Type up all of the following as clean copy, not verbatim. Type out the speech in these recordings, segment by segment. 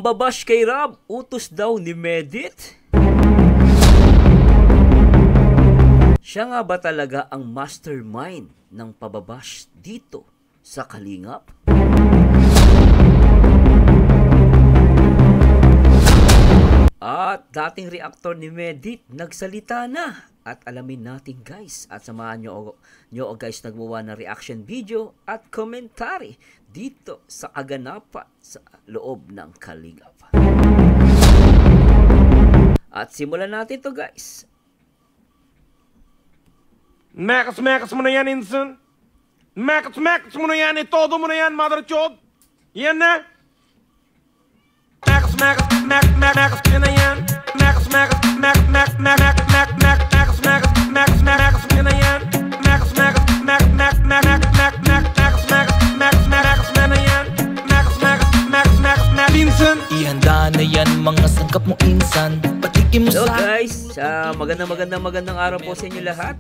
Pambabash kay Rob, utos daw ni Medit. Siya nga ba talaga ang mastermind ng pababash dito sa Kalingap? At dating reactor ni Medit nagsalita na. At alamin natin guys, at samahan nyo guys nagmuwa ng reaction video at komentary dito sa kaganapan sa loob ng Kalingap. At simulan natin to guys. Mekas mo na yan, Inson. Mekas mo na yan, todo mo na yan, mother chod. Yan na. Mekas mo na yan. Mekas mo na yan. Ihanda na yan mga sangkap mo insan. Patikim mo So sa guys, magandang araw po sa inyo lahat.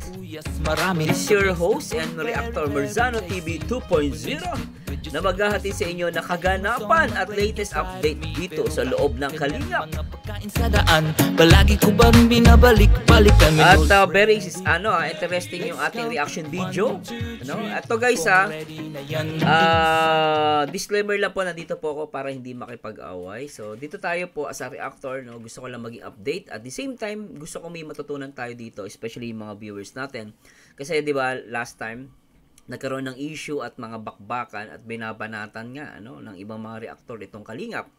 This is your host and reactor Merzano TV 2.0 na maghahati sa inyo na kaganapan at latest update dito sa loob ng Kalingap. Palagi ko ba rin binabalik-balikan. At very interesting yung ating reaction video. At to guys disclaimer lang po, nandito po ako para hindi makipag-away. So dito tayo po as a reactor, gusto ko lang maging update. At the same time, gusto ko may matutunan tayo dito, especially yung mga viewers natin. Kasi di ba last time nagkaroon ng issue at mga bakbakan at binabanatan nga ng ibang mga reactor itong Kalingap.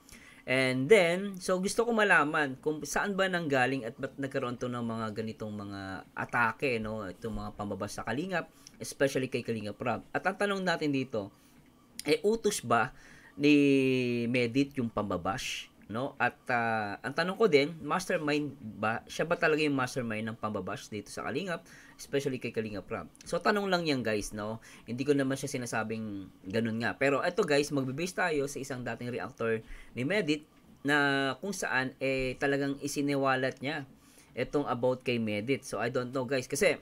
And then, so gusto ko malaman kung saan ba nanggaling at ba't nagkaroon to ng mga ganitong mga atake, itong mga pambabas sa Kalingap, especially kay Kalingap Rob. At ang tanong natin dito, utos ba ni Medit yung pambabash? At ang tanong ko din, mastermind ba? Siya ba talaga yung mastermind ng pambabash dito sa Kalingap? Especially kay Kalingap Rob. So tanong lang yan guys, Hindi ko naman siya sinasabing ganun nga. Pero ito guys, magbe-base tayo sa isang dating reactor ni Medit na kung saan talagang isiniwalat niya itong about kay Medit. So I don't know guys, kasi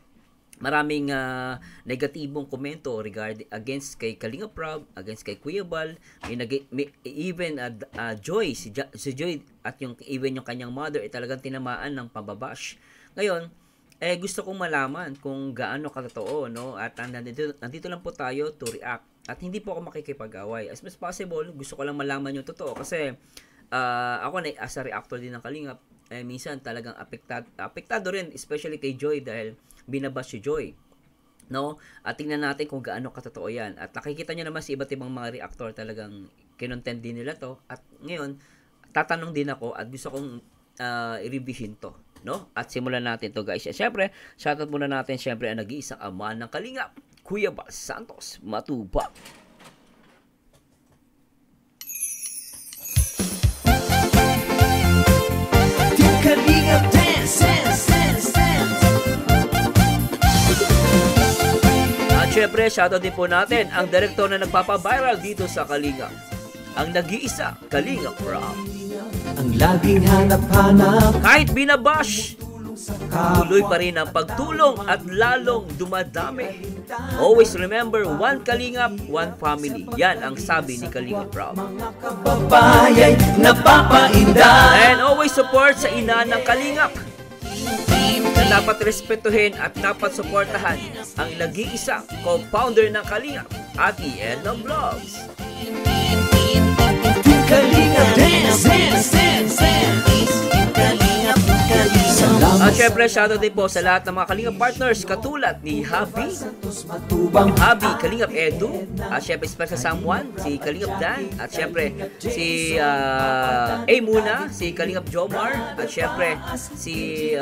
maraming negatibong komento regarding against kay Kalingap Rob, against kay Kuya Bal, even Joy, si Joy at even yung kanyang mother talagang tinamaan ng pambabash. Ngayon, gusto kong malaman kung gaano katotoo, at nandito lang po tayo to react at hindi po ako makikipag-away. As much as possible, gusto ko lang malaman yung totoo kasi ako na as a reactor din ng Kalingap, minsan talagang apektado rin, especially kay Joy dahil binabash si Joy. At tingnan natin kung gaano katotoo yan. At nakikita nyo naman sa iba't ibang mga reactor talagang kinontent din nila to. At ngayon, tatanong din ako at gusto kong i-revision to. At simulan natin to guys. Siyempre, shoutout muna natin siyempre ang nag-iisang ama ng Kalingap, Kuya Bal Santos Matubang. Kalingap dance. At syempre, shoutout din po natin ang direktor na nagpapa-viral dito sa Kalingap, ang nag-iisa Kalingap Rob. Ang laging hanap-hanap, Kahit binabash, tuloy pa rin ang pagtulong at lalong dumadami. Always remember, one Kalingap, one family. Yan ang sabi ni Kalingap Rob. kababayay, napapainda. And always support sa ina ng Kalingap, na dapat respetuhin at dapat suportahan ang nag-iisa co-founder ng Kalingap, Ate Edna Vlogs. Kalingap dance. At syempre, shoutout din po sa lahat ng mga Kalingap partners katulad ni Habi, Kalingap Edu, at syempre special someone, si Kalingap Dan, at syempre si Muna, si Kalingap Jomar, at syempre si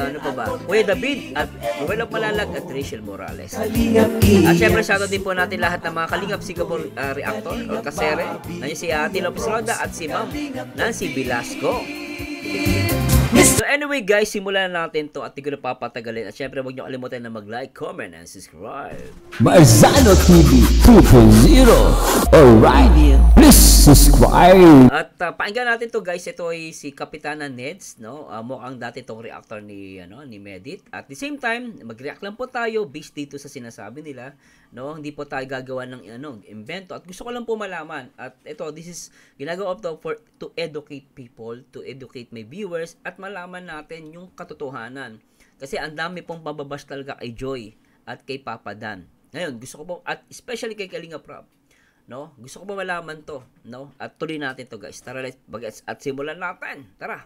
Kuya David, at Ruel of Malalag, at Rachel Morales. At syempre, shoutout din po natin lahat ng mga Kalingap Singapore reactor or kasere, nandiyan si Ate Lopez Roda at si Ma'am Nancy Velasco. So anyway guys, simulan na natin to at di ko na papatagalin. At syempre huwag nyo kalimutan na mag-like, comment, and subscribe. Marzano TV 2.0. Alright, please subscribe. At pakinggan natin to guys. Ito ay si Kapitana Neds, no? Mukhang dati tong reactor ni ni Medit. At the same time, mag-react lang po tayo based dito sa sinasabi nila, no? Hindi po tayo gagawa ng invento. At gusto ko lang po malaman. At ito, this is ginagawa to to educate people, to educate my viewers at malaman natin yung katotohanan. Kasi ang dami pong pababash talaga kay Joy at kay Papa Dan. Ngayon, gusto ko po, at especially kay Kalinga Prab, no? Gusto ko po malaman to, no? At tuloy natin to guys. Tara, at simulan natin. Tara.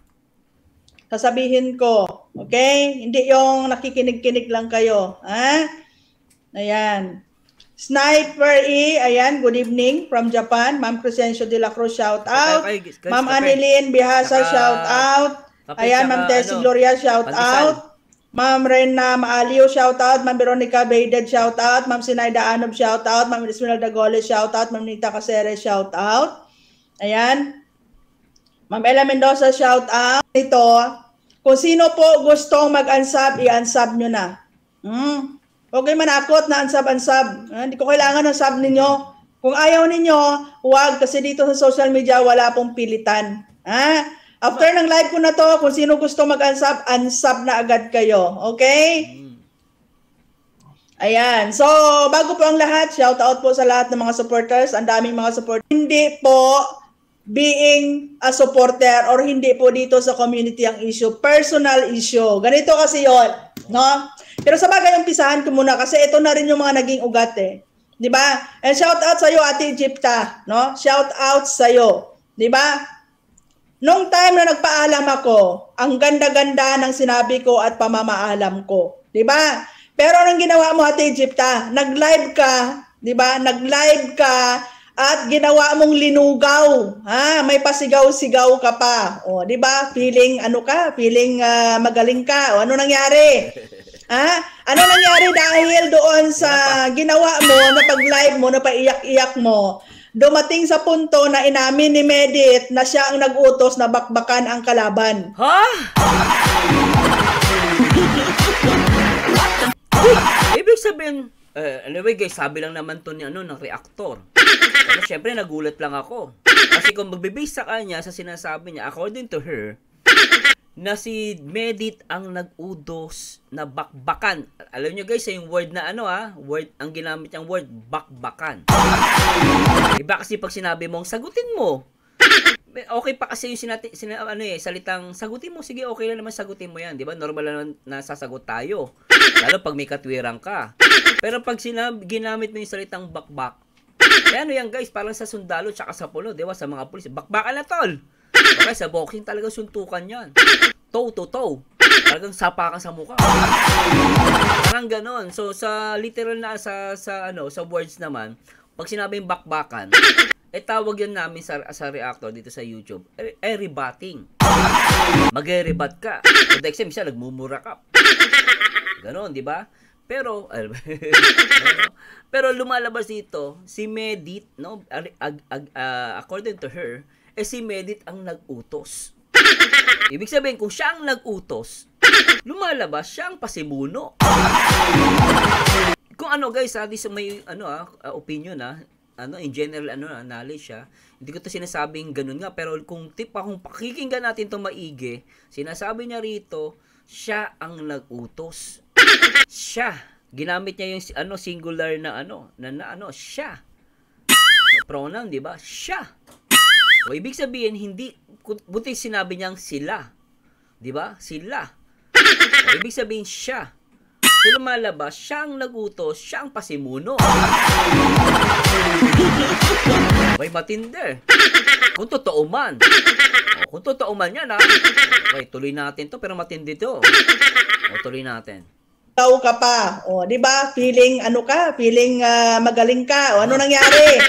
Sasabihin ko, okay? Hindi yung nakikinig-kinig lang kayo, ha? Ayan. Sniper E, ayan, good evening from Japan. Ma'am Crescencio de la Cruz, shout out. Ma'am Annelyn Bihasa, shout out. Ayan, Ma'am Tessie Gloria, shout out. Ma'am Rena Maalio, shout out. Ma'am Veronica Bayded, shout out. Ma'am Sinaida Anob, shout out. Ma'am Esmeralda Goles, shout out. Ma'am Nita Caceres, shout out. Ayan. Ma'am Ella Mendoza, shout out. Ito, kung sino po gustong mag-unsub, i-unsub nyo na. Okay, manakot na unsub. Hindi ko kailangan ng sub ninyo. Kung ayaw ninyo, huwag, kasi dito sa social media, wala pong pilitan. After ng live ko na to, kung sino gusto mag-unsub, unsub na agad kayo. Okay? Ayan. So, bago po ang lahat, shout out po sa lahat ng mga supporters. Ang daming mga supporters. Hindi po being a supporter or hindi po dito sa community ang issue. Personal issue. Ganito kasi yon, no? Pero sa bagay, umpisahan ko muna kasi ito na rin yung mga naging ugat eh. 'Di ba? And shout out sa iyo, Ate Egypta, no? Shout out sa iyo. 'Di ba? Nung time na nagpaalam ako, ang ganda-ganda ng sinabi ko at pamamaalam ko. 'Di ba? Pero anong ginawa mo, Ate Egypta? Nag-live ka, 'di ba? Nag-live ka at ginawa mong linugaw. May pasigaw-sigaw ka pa. O, 'di ba? Feeling ano ka? Feeling magaling ka. O ano nangyari? Ano nangyari dahil doon sa ginawa mo, na pag-live mo, na paiyak-iyak mo, dumating sa punto na inamin ni Medit na siya ang nag-utos na bakbakan ang kalaban. Ha? Ibig sabihin, anyway guys, sabi lang naman to ni ng reactor. Pero syempre nagulat lang ako. Kasi kung magbibase sa kanya, sa sinasabi niya, according to her, na si Medit ang nag-udos na bakbakan. Alam nyo guys, yung word na word, ang ginamit niyang word, bakbakan. Iba kasi pag sinabi mong, sagutin mo. Okay pa kasi yung salitang, sagutin mo, sige, okay lang naman sagutin mo yan. Di ba? Normal lang na sasagot tayo. Lalo pag may katwirang ka. Pero pag ginamit mo yung salitang bakbak, yan guys, parang sa sundalo tsaka sa pulo, di ba? Sa mga pulis, bakbakan na tol. Okay, sa boxing talaga suntukan yan. Toe to toe. Talagang sapa ka sa mukha. Parang ganon. So sa literal na sa words naman, pag sinabing bakbakan, tawag yan namin sa reactor dito sa YouTube, rebatting. Mag-rebat ka. So next time siya nagmumura ka. Ganon, di ba? Pero pero lumalabas dito si Medit, no? According to her, si Medit ang nag-utos. Ibig sabihin, kung siya ang nag-utos, lumalabas siya ang pasimuno. Kung guys, this may opinion in general knowledge hindi ko to sinasabing ganun nga, pero kung pakikinggan natin to maigi, sinasabi niya rito, siya ang nag-utos. Siya. Ginamit niya yung singular na siya. Pronoun, di ba? Siya. O, ibig sabihin, hindi, buti sinabi niyang sila. Di ba? Sila. O, ibig sabihin, siya. So, lumalabas, siyang nagutos, siyang pasimuno. May matindi. Kung totoo man. O, kung totoo man yan, Okay, tuloy natin to, pero matindi to. O, tuloy natin. Ka pa. O, di ba? Feeling Feeling magaling ka. O, ano nangyari?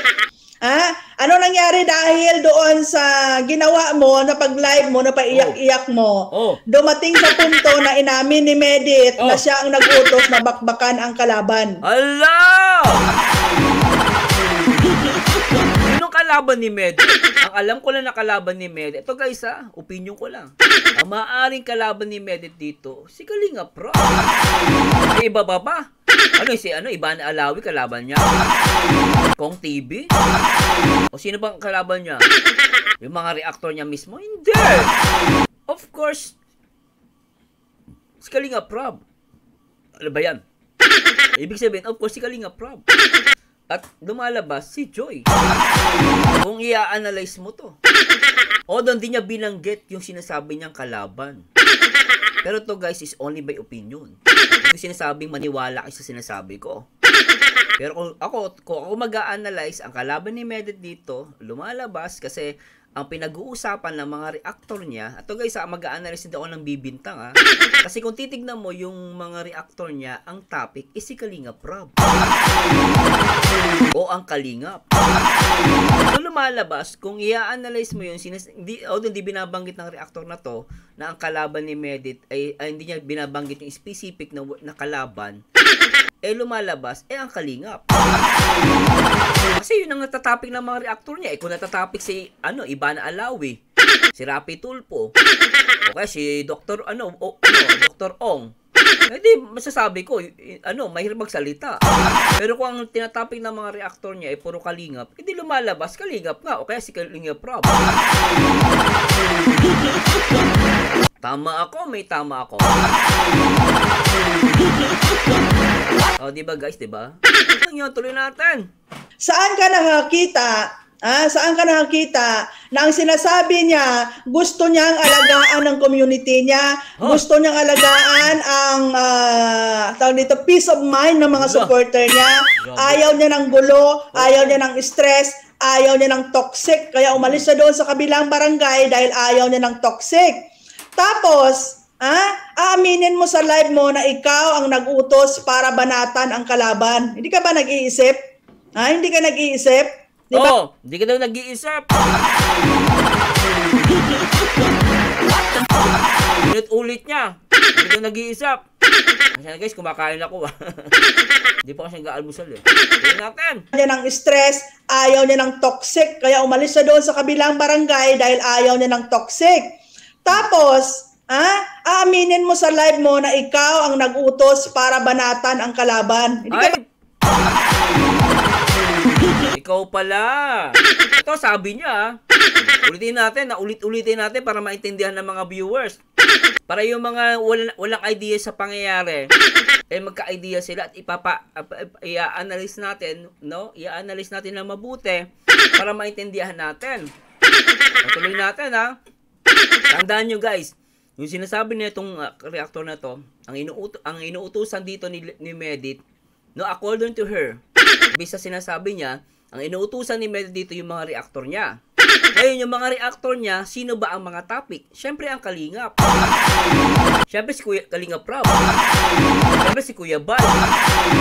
Ano nangyari dahil doon sa ginawa mo, na pag-live mo, na paiyak-iyak mo, dumating sa punto na inamin ni Medit na siya ang nag-utos na bakbakan ang kalaban. Allah! ang kalaban ni Med? Ang alam ko lang na kalaban ni Med, ito guys opinion ko lang. Ang maaaring kalaban ni Med dito, si Kalinga Prab. May iba ba? Iban Alawi kalaban niya? Kong TV? O sino bang kalaban niya? Yung mga reactor niya mismo? Hindi! Of course, si Kalinga Prab. Ano ba yan? Ibig sabihin, of course, si Kalinga Prab. At lumalabas si Joy. Kung i-analyze mo to. O doon din niya binanggit yung sinasabi niyang kalaban. Pero to guys is only by opinion. Hindi sinasabing maniwala kayo sa sinasabi ko. Pero kung ako mag-a-analyze, ang kalaban ni Medet dito, lumalabas kasi ang pinag-uusapan ng mga reactor niya, at to guys, mag-a-analyze hindi ako ng bibintang kasi kung titignan mo yung mga reactor niya, ang topic is si Kalinga Prab. O ang Kalingap. So lumalabas, kung i-analyze mo yun, hindi binabanggit ng reactor na to, na ang kalaban ni Medit, ay hindi niya binabanggit yung specific na kalaban, lumalabas, ang Kalingap. Kasi yun ang natatopic ng mga reactor niya. Kung natatopic si, Iban Alawi, si Rapi Tulpo, o kaya si Dr. Dr. Ong, hindi, masasabi ko, mahirap magsalita. Pero kung ang tinatopic ng mga reactor niya ay puro Kalingap, hindi lumalabas, Kalingap nga, o kaya si Kalinga Prab. Tama ako, may tama ako. O, diba guys, diba? Yun, tuloy natin. Saan ka nakakita na ang sinasabi niya, gusto niyang alagaan ng community niya, gusto niyang alagaan ang peace of mind ng mga supporter niya, ayaw niya ng gulo, ayaw niya ng stress, ayaw niya ng toxic, kaya umalis na doon sa kabilang barangay dahil ayaw niya ng toxic. Tapos, aaminin mo sa live mo na ikaw ang nag-utos para banatan ang kalaban. Hindi ka ba nag-iisip? Hindi ka nag-iisip? Diba? Hindi ka daw nag-iisip. Ulit niya. Hindi ka nag-iisip. Kasi guys, kumakain ako. Hindi pa kasi nag-aalmusal Tignan natin. Ayaw niya ng stress, ayaw niya ng toxic, kaya umalis na doon sa kabilang barangay dahil ayaw niya ng toxic. Tapos, aaminin mo sa live mo na ikaw ang nag-utos para banatan ang kalaban. Hindi ka ba? Ikaw pala. Ito, sabi niya. Ulitin natin para maintindihan ng mga viewers. Para yung mga walang idea sa pangyayari, magka-idea sila at i-analyze natin, no? I-analyze natin ng mabuti para maintindihan natin. Tuloy natin, Tandaan nyo guys, yung sinasabi na itong reactor na to, ang inuutusan dito ni Medit, no, according to her, bisa sinasabi niya, ang inuutusan ni Medit dito yung mga reactor niya. Ngayon, yung mga reactor niya, sino ba ang mga topic? Siyempre ang Kalingap. Siyempre si Kalinga Prab. Siyempre si Kuya Bal.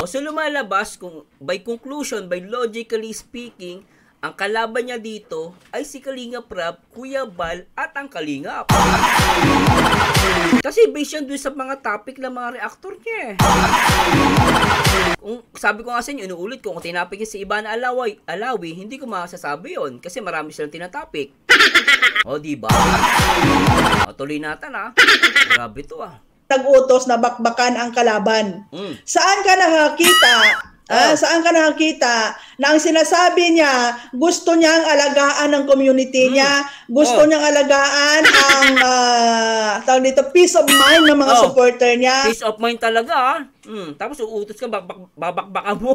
So lumalabas, by conclusion, by logically speaking, ang kalaban niya dito ay si Kalinga Prab, Kuya Bal, at ang Kalingap. Kasi based yan doon sa mga topic ng mga reactor niya. Kung sabi ko nga sa inyo, inuulit ko, kung tinapik niya si Iban Alawi, hindi ko masasabi yon kasi marami silang tinatapik. O, diba? O, tuloy natin Grabe to Nag-utos na bakbakan ang kalaban. Saan ka nakakita na ang sinasabi niya, gusto niyang alagaan ng community niya, gusto niyang alagaan ang peace of mind ng mga supporter niya. Peace of mind talaga Tapos uutos ka, babakbakan mo.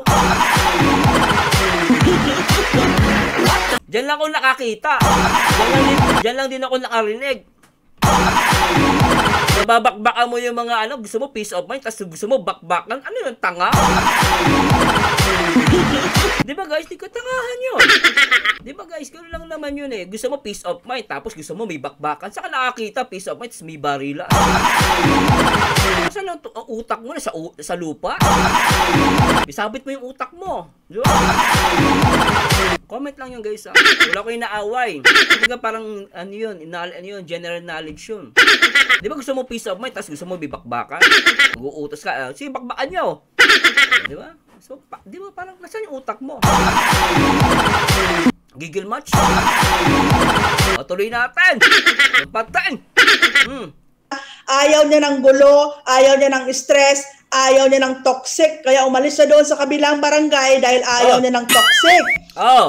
Diyan lang ako nakakita. Diyan lang din ako nakarinig. Nababakbakan mo yung mga gusto mo peace of mind, tapos gusto mo bakbakan. Ano yun, tanga? Diba guys, di ko tangahan yun. Diba guys, gano'n lang naman yun Gusto mo peace of mind, tapos gusto mo may bakbakan. Saka nakakita peace of mind, tapos may barila. Saan ang utak mo sa lupa? Isabit mo yung utak mo. Diba? Comment lang yun guys Wala ko yung naaway. Diba parang general knowledge yun. Di ba gusto mo peace of mind, tapos gusto mo bibakbakan? Mag-uutos ka, sige, bakbakan nyo. Di ba? So, di ba parang nasaan yung utak mo? Gigil match. O, tuloy natin. Patain. Ayaw niya ng gulo, ayaw niya ng stress, ayaw niya ng toxic. Kaya umalis na doon sa kabilang barangay dahil ayaw niya ng toxic.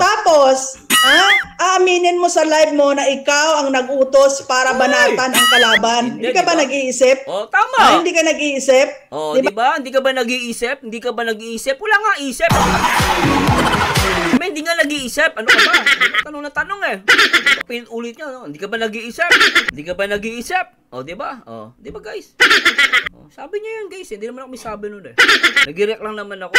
Tapos, aaminin mo sa live mo na ikaw ang nag-utos para banatan ang kalaban. Hindi ka ba nag-iisip? Tama. Hindi ka nag-iisip? Di ba? Hindi ka ba nag-iisip? Hindi ka ba nag-iisip? Wala nga isip. Hindi nga nag-iisip. Ano ka ba? Tanong na tanong eh. Pinulit niya, no? Hindi ka ba nag-iisip? Hindi ka ba nag-iisip? Di ba? Di ba guys? Sabi niya yun guys. Hindi naman ako may sabi nun eh. Nag-react lang naman ako.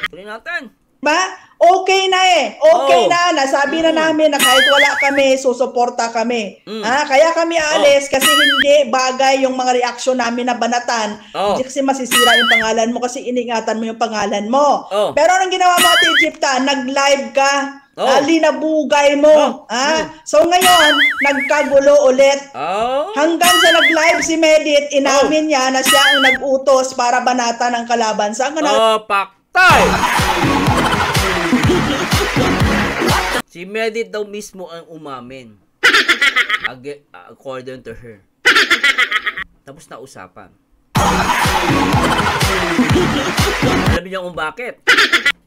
Tuloy natin. Ba? Okay na eh. Okay na. Nasabi na namin na kahit wala kami, susuporta kami. Kaya kami aalis kasi hindi bagay yung mga reaksyon namin na banatan. Hindi kasi masisira yung pangalan mo kasi iningatan mo yung pangalan mo. Pero anong ginawa mo, Ate Egypta? Nag-live ka. Linabugay mo. So ngayon, nagkagulo ulit. Hanggang sa nag-live si Medit, inamin niya na siya ang nag-utos para banatan ang kalaban. Saan ka na? Paktay! Si Medit daw mismo ang umamin. According to her. Tapos na usapan. Alam niyo kung bakit?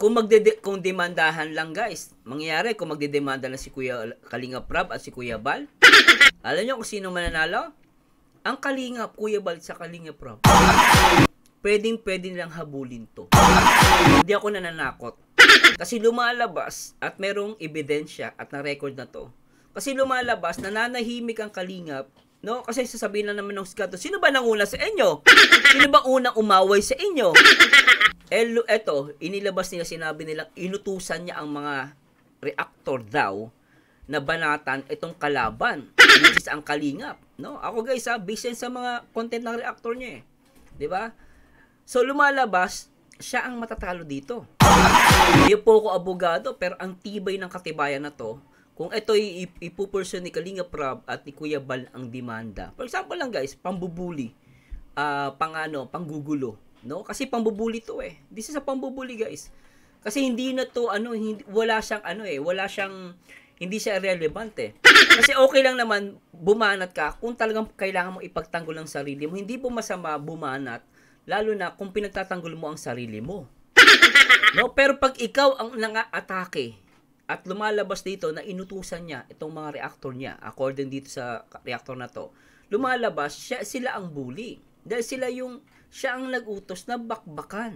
Kung demandahan lang guys, mangyayari kung magdedemanda lang si Kuya Kalingap Rab at si Kuya Bal. Alam niyo kung sino mananalo? Ang Kalingap, Kuya Bal sa Kalingap Rab. Pwede nilang habulin to. Hindi ako nananakot. Kasi lumalabas at merong ebidensya at na-record na to. Kasi lumalabas, nananahimik ang Kalingap, no? Kasi sasabihin na naman ng skato, sino ba nanguna sa inyo? Sino ba unang umaway sa inyo? Eto, inilabas nila, sinabi nilang inutusan niya ang mga reactor daw na banatan itong kalaban, which is ang Kalingap, no? Ako guys, based sa mga content ng reactor niya eh. 'Di ba? So lumalabas, siya ang matatalo dito. Hindi po ako abogado, pero ang tibay ng katibayan na to, kung ito ipupurso ni Kalingap Rab at ni Kuya Bal ang demanda. For example lang guys, pambubuli, panggugulo, no? Kasi pambubuli to eh. This is a pambubuli guys. Kasi hindi na to hindi siya relevant eh. Kasi okay lang naman bumanat ka kung talagang kailangan mo ipagtanggol ang sarili mo. Hindi po masama bumanat, lalo na kung pinagtatanggol mo ang sarili mo. No, pero pag ikaw ang nang-atake at lumalabas dito na inutusan niya itong mga reactor niya, according dito sa reactor na to, lumalabas sila ang bully. Dahil siya ang nag-utos na bakbakan.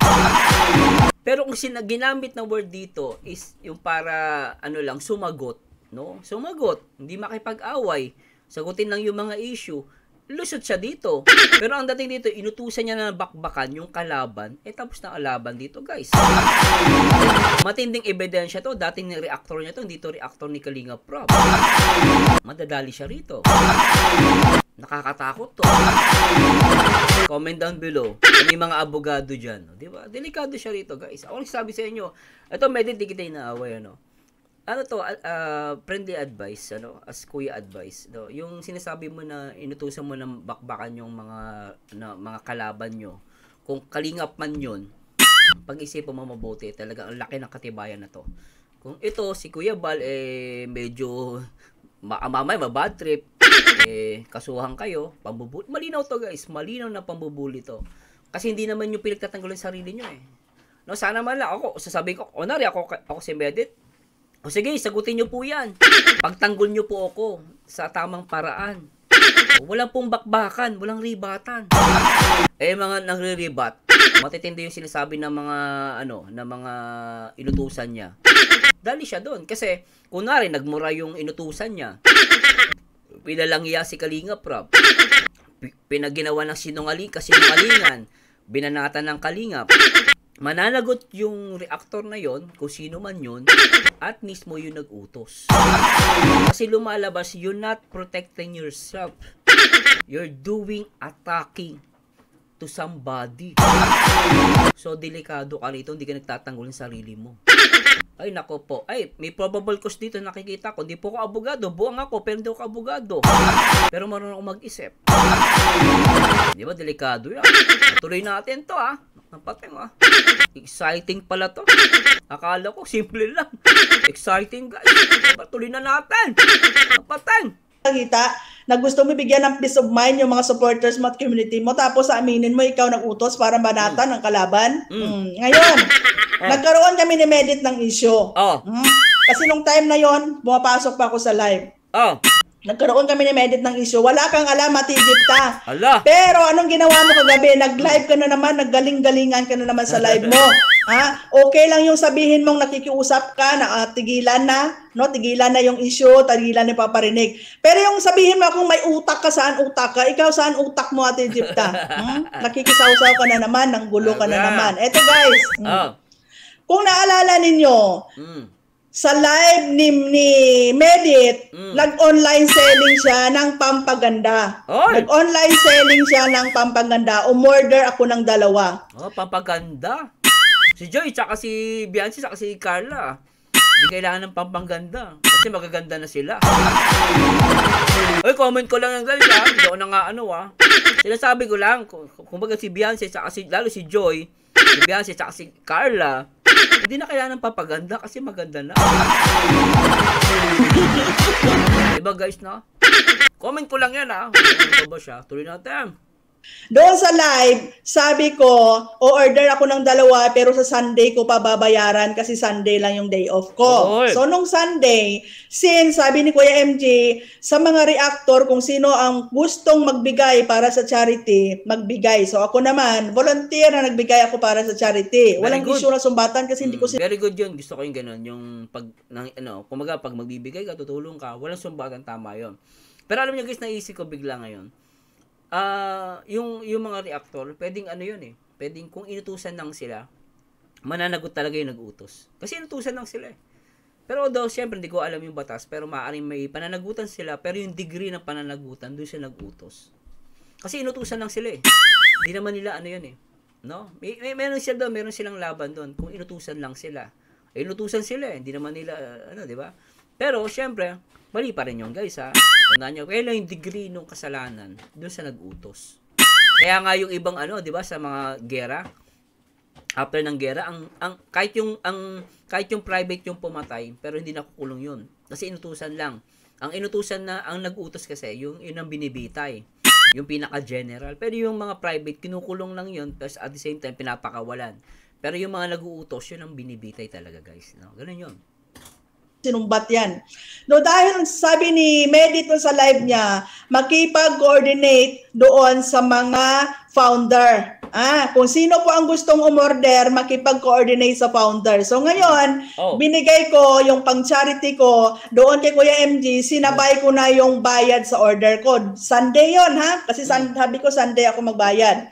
Pero kung ginamit na word dito is yung para sumagot, no? Sumagot, hindi makipag-away, sagutin lang yung mga issue. Lusot siya dito. Pero ang dating dito, inutusan niya na bakbakan yung kalaban, tapos na kalaban dito, guys. Matinding ebidensya to, dating reactor niya to, hindi to reactor ni Kalingap Rab. Madadali siya rito. Nakakatakot to. Comment down below kung may mga abogado dyan. Di ba? Delikado siya rito, guys. Ako nagsasabi sa inyo, ito medyo di kita inaaway, friendly advice, as kuya advice, yung sinasabi mo na inutusan mo ng bakbakan yung mga kalaban nyo, kung Kalingap man yun, pag-isipan mo mabuti, talaga ang laki ng katibayan na to. Kung ito, si Kuya Bal, medyo mamay, mabad trip, kasuhan kayo, pambubuli, malinaw to guys, malinaw na pambubuli to. Kasi hindi naman yung pinagtatanggol yung sarili nyo No, sana man lang ako, sasabihin ko, onari ako si Medit, o sige, sagutin nyo po yan. Pagtanggol nyo po ako sa tamang paraan. Walang pong bakbakan, walang ribatan. Mga nagre-ribat, matitindi yung sinasabi ng mga inutusan niya. Dali siya doon. Kasi, kunwari, nagmura yung inutusan niya. Pinalangya si Kalingap Rab. Pinaginawa ng kasinungalingan. Binanatan ng Kalingap. Mananagot yung reactor na yon, kung sino man yun, at mismo yung nag-utos. Kasi lumalabas, you're not protecting yourself. You're attacking to somebody. So, delikado ka rito, hindi ka nagtatanggol ng sarili mo. Ay, nako po. Ay, may probable cause dito nakikita ko. Hindi po ako abogado. Buwang ako, pero hindi ako abogado. Pero marunong ako mag-isip. Di ba, delikado yan. Tuloy natin to, Napatay mo, Exciting pala to. Akala ko, simple lang. Exciting guys. Patuloy na natin. Napateng. Kita na gusto mo bigyan ng peace of mind yung mga supporters mo at community mo, tapos aminin mo ikaw nag-utos para banatan ang kalaban. Ngayon, nagkaroon kami ni Medit ng issue. Kasi nung time na yon, pumapasok pa ako sa live. Nagkaroon kami ni Medit ng issue. Wala kang alam, matidipta. Pero anong ginawa mo kagabi? Nag-live ka na naman, naggaling-galingan ka na naman sa live mo. Okay lang yung sabihin mong nakikiusap ka, na tigilan na, no? Tigilan na yung issue, tigilan na yung paparinig. Pero yung sabihin mo kung may utak ka, saan utak ka? Ikaw saan utak mo, Ate Dipta? Nakikisaw-saw ka na naman, nang gulo ka na naman. Eto guys, kung naalala ninyo, sa live ni Medit, nag-online selling siya ng pampaganda. Nag-online selling siya ng pampaganda. Umorder ako ng 2. Pampaganda. Si Joy, tsaka si Biancy, tsaka si Carla. Hindi kailangan ng pampaganda. Kasi magaganda na sila. Oy, comment ko lang yung guys, ha? Hindi ako na nga Sinasabi ko lang, kumbaga si Biancy, tsaka lalo si Joy, si Biancy, tsaka si Carla, hindi na kailangan ng papaganda kasi maganda na. Diba guys, no? Comment ko lang yan, ha? Ano ba siya? Tuloy natin. Doon sa live, sabi ko, order ako ng 2 pero sa Sunday ko pa babayaran kasi Sunday lang yung day off ko. So nung Sunday, since sabi ni Kuya MJ, sa mga reactor kung sino ang gustong magbigay para sa charity, magbigay. So ako naman, volunteer na nagbigay ako para sa charity. Walang issue na sumbatan kasi hindi ko Very good yun. Gusto ko yung ganun. Yung kumaga pag magbibigay ka, tutulong ka, walang sumbatan, tama yun. Pero alam niyo guys, naisip ko bigla ngayon. Yung mga reactor, pwedeng pwedeng kung inutusan lang sila, mananagot talaga yung nag-utos. Kasi inutusan lang sila eh. Pero daw, syempre, hindi ko alam yung batas, pero maaaring may pananagutan sila, pero yung degree ng pananagutan, doon siya nag-utos. Kasi inutusan lang sila eh. Hindi naman nila no? Meron siya doon, meron silang laban doon, kung inutusan lang sila. Inutusan sila eh, hindi naman nila, di ba? Pero, syempre, mali pa rin yun, guys, ha? Tandaan nyo, kaya lang yung degree ng kasalanan, doon sa nag-utos. Kaya nga yung ibang, di ba, sa mga gera, after ng gera, kahit yung private yung pumatay, pero hindi nakukulong yun. Kasi inutusan lang. Ang inutusan na, ang nag-utos kasi, yun ang binibitay. Yung pinaka-general. Pero yung mga private, kinukulong lang yun, tapos at the same time, pinapakawalan. Pero yung mga nag-uutos, yun ang binibitay talaga, guys. No? Ganun yun. Sinumbat yan. No, dahil sabi ni Medit sa live niya, makipag-coordinate doon sa mga founder. Kung sino po ang gustong umorder, makipag-coordinate sa founder. So ngayon, binigay ko yung pang-charity ko doon kay Kuya MG, sinabay ko na yung bayad sa order ko. Sunday yon ha? Kasi sabi ko Sunday ako magbayad.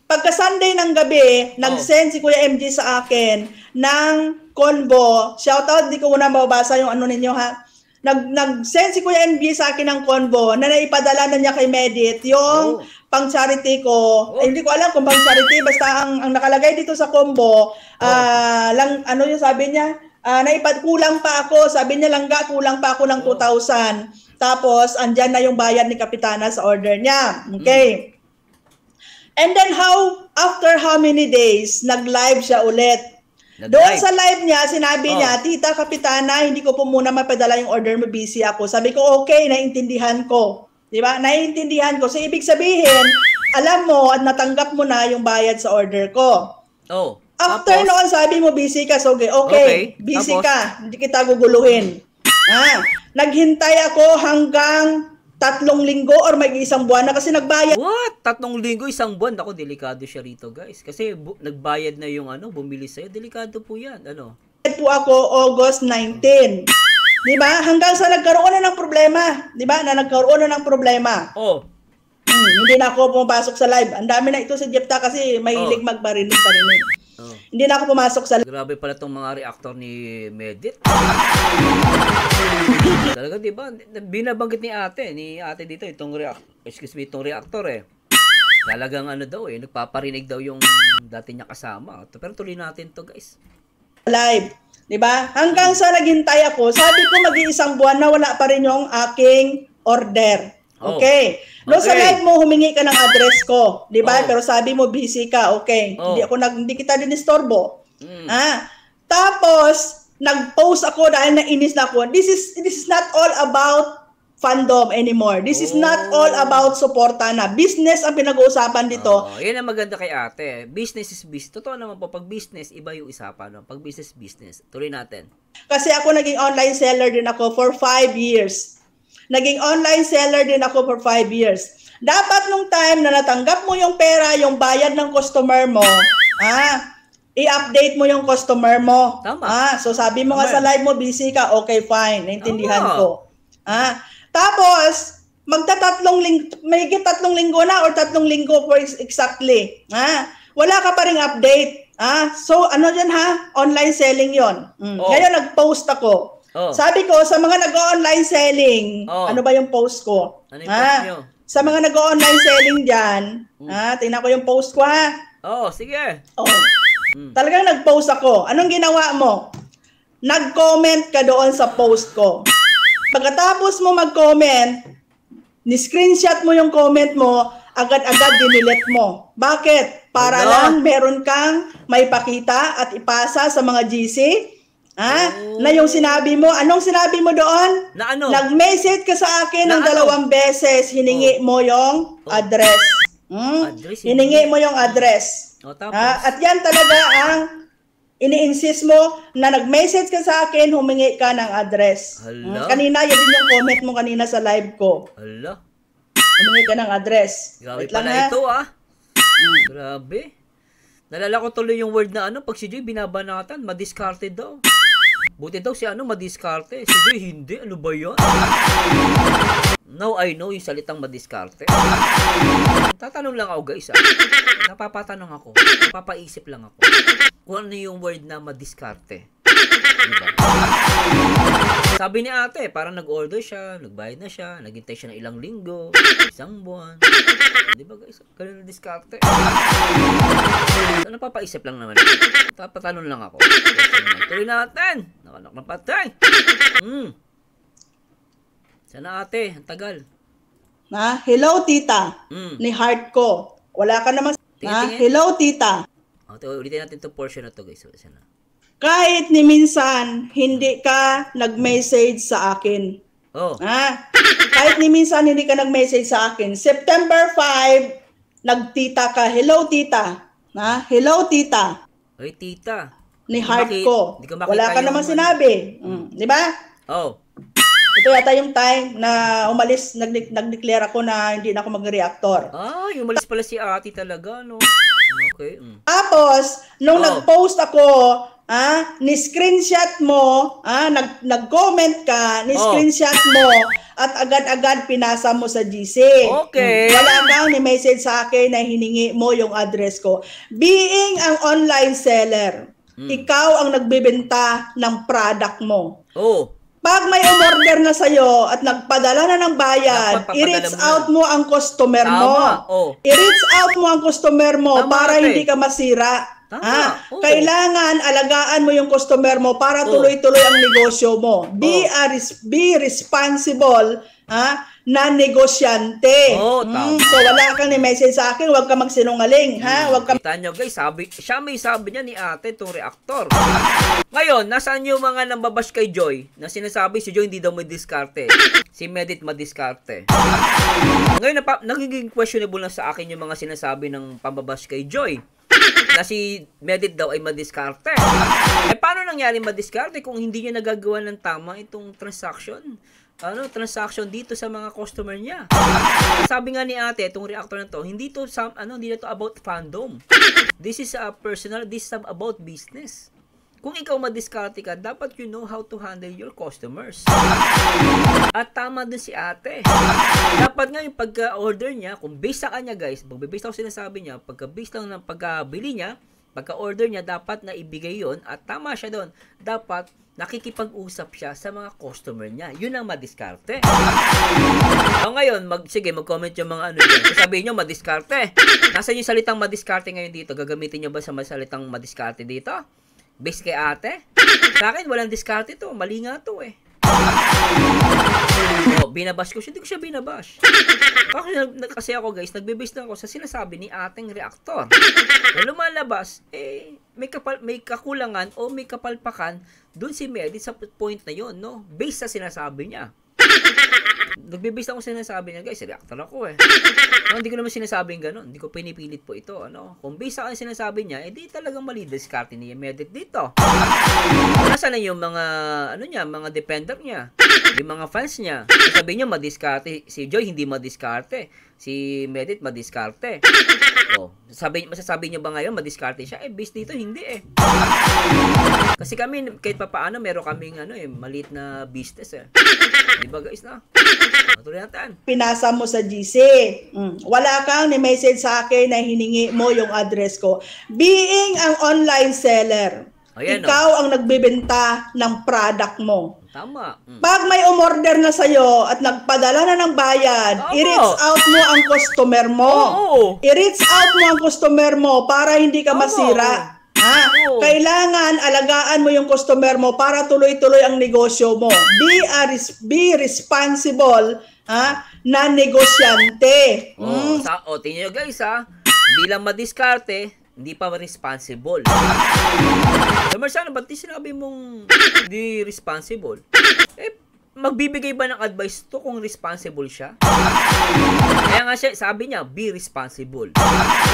Pagka Sunday ng gabi, nag-send si Kuya MG sa akin ng convo. Shoutout, di ko muna mababasa yung ninyo ha. Nag-send si Kuya MG sa akin ng convo na naipadala na niya kay Medit yung pang-charity ko. Hindi ko alam kung pang-charity, basta ang nakalagay dito sa combo, yung sabi niya, kulang pa ako, sabi niya langga, kulang pa ako ng 2,000. Tapos, andyan na yung bayad ni Kapitana sa order niya. Okay. And then after how many days, nag-live siya ulit. Doon sa live niya, sinabi niya, Tita Kapitana, hindi ko po muna mapadala yung order mo, busy ako. Sabi ko, okay, naiintindihan ko. Diba? Naiintindihan ko. So, ibig sabihin, alam mo at natanggap mo na yung bayad sa order ko. After noon, sabi mo, busy ka. So, okay, busy ka. Hindi kita guguluhin. Naghintay ako hanggang 3 linggo or mag-1 buwan na kasi nagbayad. What? 3 linggo, 1 buwan? Ako, delikado siya rito, guys. Kasi nagbayad na yung bumili sa'yo. Delikado po yan. Po ako August 19. Diba? Hanggang sa nagkaroon na ng problema. Diba? Nagkaroon na ng problema. Hindi na ako pumapasok sa live. Ang dami na ito si Jepta kasi mahilig magparinig. Hindi na ako pumasok sa live. Grabe pala itong mga reactor ni Medit. Talaga, diba? Binabanggit ni ate dito, itong reactor Talagang nagpaparinig daw yung dati niya kasama. Pero tuloy natin to, guys. Live. Diba? Hanggang sa naghintay ako, sabi ko mag-1 buwan na wala pa rin yung aking order. Okay. Sa live mo, humingi ka ng address ko. Diba? Pero sabi mo, busy ka. Okay. Hindi kita dinistorbo. Tapos, nag-post ako dahil nainis na ako. This is not all about fandom anymore. This is not all about suporta na. Business ang pinag-uusapan dito. Yan ang maganda kay ate. Business is business. Totoo naman po, pag business, iba yung usapan. No? Pag business, business. Tuloy natin. Kasi ako naging online seller din ako for 5 years. Naging online seller din ako for 5 years. Dapat nung time na natanggap mo yung pera, yung bayad ng customer mo, i-update mo yung customer mo. Tama. So sabi mo nga sa live mo, busy ka, okay, fine. Naintindihan ko. Tapos, may 3 linggo na or 3 linggo for exactly. Wala ka pa ring update. So, ano dyan Online selling yon. Ngayon, nag-post ako. Sabi ko, sa mga nag-online selling, ano ba yung post ko? Ano yung post nyo? Sa mga nag-online selling dyan, tingnan ko yung post ko Sige. Talagang nag-post ako. Anong ginawa mo? Nag-comment ka doon sa post ko. Pagkatapos mo mag-comment, ni-screenshot mo yung comment mo, agad-agad dinilet mo. Bakit? Para lang meron kang may pakita at ipasa sa mga GC. Na yung sinabi mo, anong sinabi mo doon? Na ano? Nag-message ka sa akin ng 2 beses, hiningi mo yung address. Hiningi mo yung address. At yan talaga ang ini-insist mo na nag-message ka sa akin, humingi ka ng address. Kanina, yan din yung comment mo kanina sa live ko. Humingi ka ng address. Grabe pala ito Grabe. Nalala ko tuloy yung word na pag si Joy binabanatan, madiscarded daw. Buti daw si madiskarte. Si Joy hindi. Ano ba yan? Now I know yung salitang madiskarte. Tatanong lang ako guys. Napapatanong ako. Napapaisip lang ako. Kung ano yung word na madiskarte. Diba? Sabi ni ate, parang nag-order siya, nagbayad na siya, naghintay siya ng ilang linggo, isang buwan. Diba guys? Ganun na diskarte. So, napapaisip lang naman. Napapatanong lang ako. Tuloy natin. Nakanak na patay. Sana ate, ang tagal. Hello tita. Ni heart ko. Wala ka naman. Hello tita. Ulitin natin itong portion na to guys. Sana. Kahit ni minsan, hindi ka nag-message sa akin. Kahit ni minsan, hindi ka nag-message sa akin. September 5, nagtita ka. Hello, tita. Hello, tita. Oy, tita. Ni heart ko. Wala ka naman sinabi. Di ba? Ito yata yung time na umalis, nag-declare ako na hindi na ako mag-reactor. Yung umalis pala si ate talaga, no? Okay. Tapos, nung nag-post ako, ni-screenshot mo, nag-comment ka, ni-screenshot mo, at agad-agad pinasa mo sa GC. Okay. Wala kang ni-message sa akin na hiningi mo yung address ko. Being ang online seller, ikaw ang nagbebenta ng product mo. Pag may umorder na sa'yo at nagpadala na ng bayad, i-reach out mo ang customer mo. I-reach out mo ang customer mo para hindi ka masira. Kailangan alagaan mo yung customer mo para tuloy-tuloy ang negosyo mo. Be responsible na negosyante. So wala kang ni-message sa akin, huwag ka magsinungaling. Kita nyo guys, siya may sabi niya ni ate itong reactor. Ngayon, nasaan yung mga nambabash kay Joy na sinasabi si Joy hindi daw may diskarte, si Medit madiskarte. Ngayon, nagiging questionable na sa akin yung mga sinasabi ng pambabash kay Joy na si Medit daw ay madiskarte. Paano nangyari madiskarte kung hindi niya nagagawa ng tama itong transaction dito sa mga customer niya? Sabi nga ni ate, itong reactor na to, hindi na to about fandom. This is personal, this is about business. Kung ikaw madiskarte ka, dapat you know how to handle your customers. At tama din si ate. Dapat nga yung pagka-order niya, kung based sa kanya guys, mag-based ako sinasabi niya, pagka-based lang ng pagka-bili niya, pagka-order niya, dapat na ibigay yon at tama siya doon. Dapat nakikipag-usap siya sa mga customer niya. Yun ang madiskarte. Ngayon, mag-comment yung mga dyan. Sabihin nyo, madiskarte. Nasaan yung salitang madiskarte ngayon dito? Gagamitin nyo ba sa salitang madiskarte dito? Based kay ate? Sa akin, walang diskarte to. Mali nga to Binabash ko siya. Hindi ko siya binabash. Kasi ako guys, nagbe-base lang ako sa sinasabi ni ating reactor. Na lumalabas, may kakulangan o may kapalpakan dun si Medit sa point na yon, no? Based sa sinasabi niya. Nagbe-base ako sa sinasabi niya, guys, reactor ako No, hindi ko naman sinasabing gano'n. Hindi ko pinipilit po ito, Kung based sa sinasabi niya, di talagang mali diskarte ni Medit dito. Nasaan na yung mga, mga depender niya? Yung mga fans niya. Sabi niya, madiskarte. Si Joy, hindi madiskarte. Si Medit, madiskarte. Masasabi niya ba ngayon, madiskarte siya? Based dito, hindi Kasi kami, kahit papaano, meron kaming, maliit na business, Diba, guys, na? Matuloy natin. Pinasa mo sa GC. Wala kang ni-message sa akin na hiningi mo yung address ko. Being ang online seller, ikaw ang nagbibenta ng product mo. Tama. Pag may umorder na sa'yo at nagpadala na ng bayad, i-reach out mo ang customer mo. I-reach out mo ang customer mo para hindi ka masira. Kailangan alagaan mo yung customer mo para tuloy-tuloy ang negosyo mo. Be responsible na negosyante. Tingnan nyo guys hindi lang madiskarte, hindi pa responsible. Marciano, ba't di sinabi mong hindi responsible? Magbibigay ba ng advice to kung responsible siya? Kaya nga siya, sabi niya, be responsible.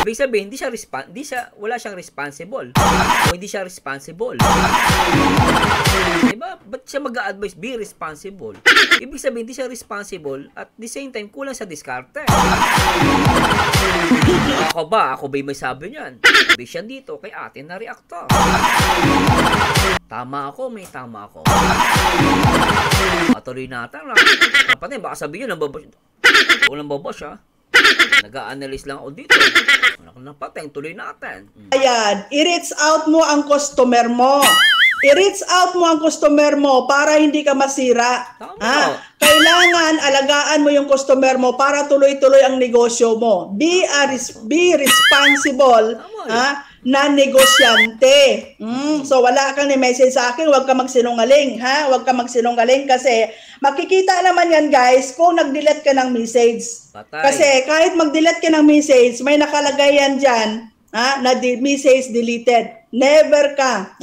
Ibig sabihin, wala siyang responsible. O hindi siya responsible. Diba? Ba't siya mag-a-advise, be responsible? Ibig sabihin, hindi siya responsible at the same time, kulang sa diskarte. Ako ba may sabi niyan? Ibig siya dito, kay atin na reactor. Tama ako, may tama ako. Patuloy natin. Kapatid, baka sabihin nyo, walang babash Nag-a-analyze lang ako dito. Napatay, tuloy natin. Ayan, i-reach out mo ang customer mo. I-reach out mo ang customer mo para hindi ka masira. Kailangan alagaan mo yung customer mo para tuloy-tuloy ang negosyo mo. Be responsible na negosyante. So wala kang ni-message sa akin, huwag ka magsinungaling, Huwag ka magsinungaling kasi makikita naman yan, guys, kung nag-delete ka ng message. Kasi kahit mag-delete ka ng message, may nakalagay yan dyan, na message deleted. Never ka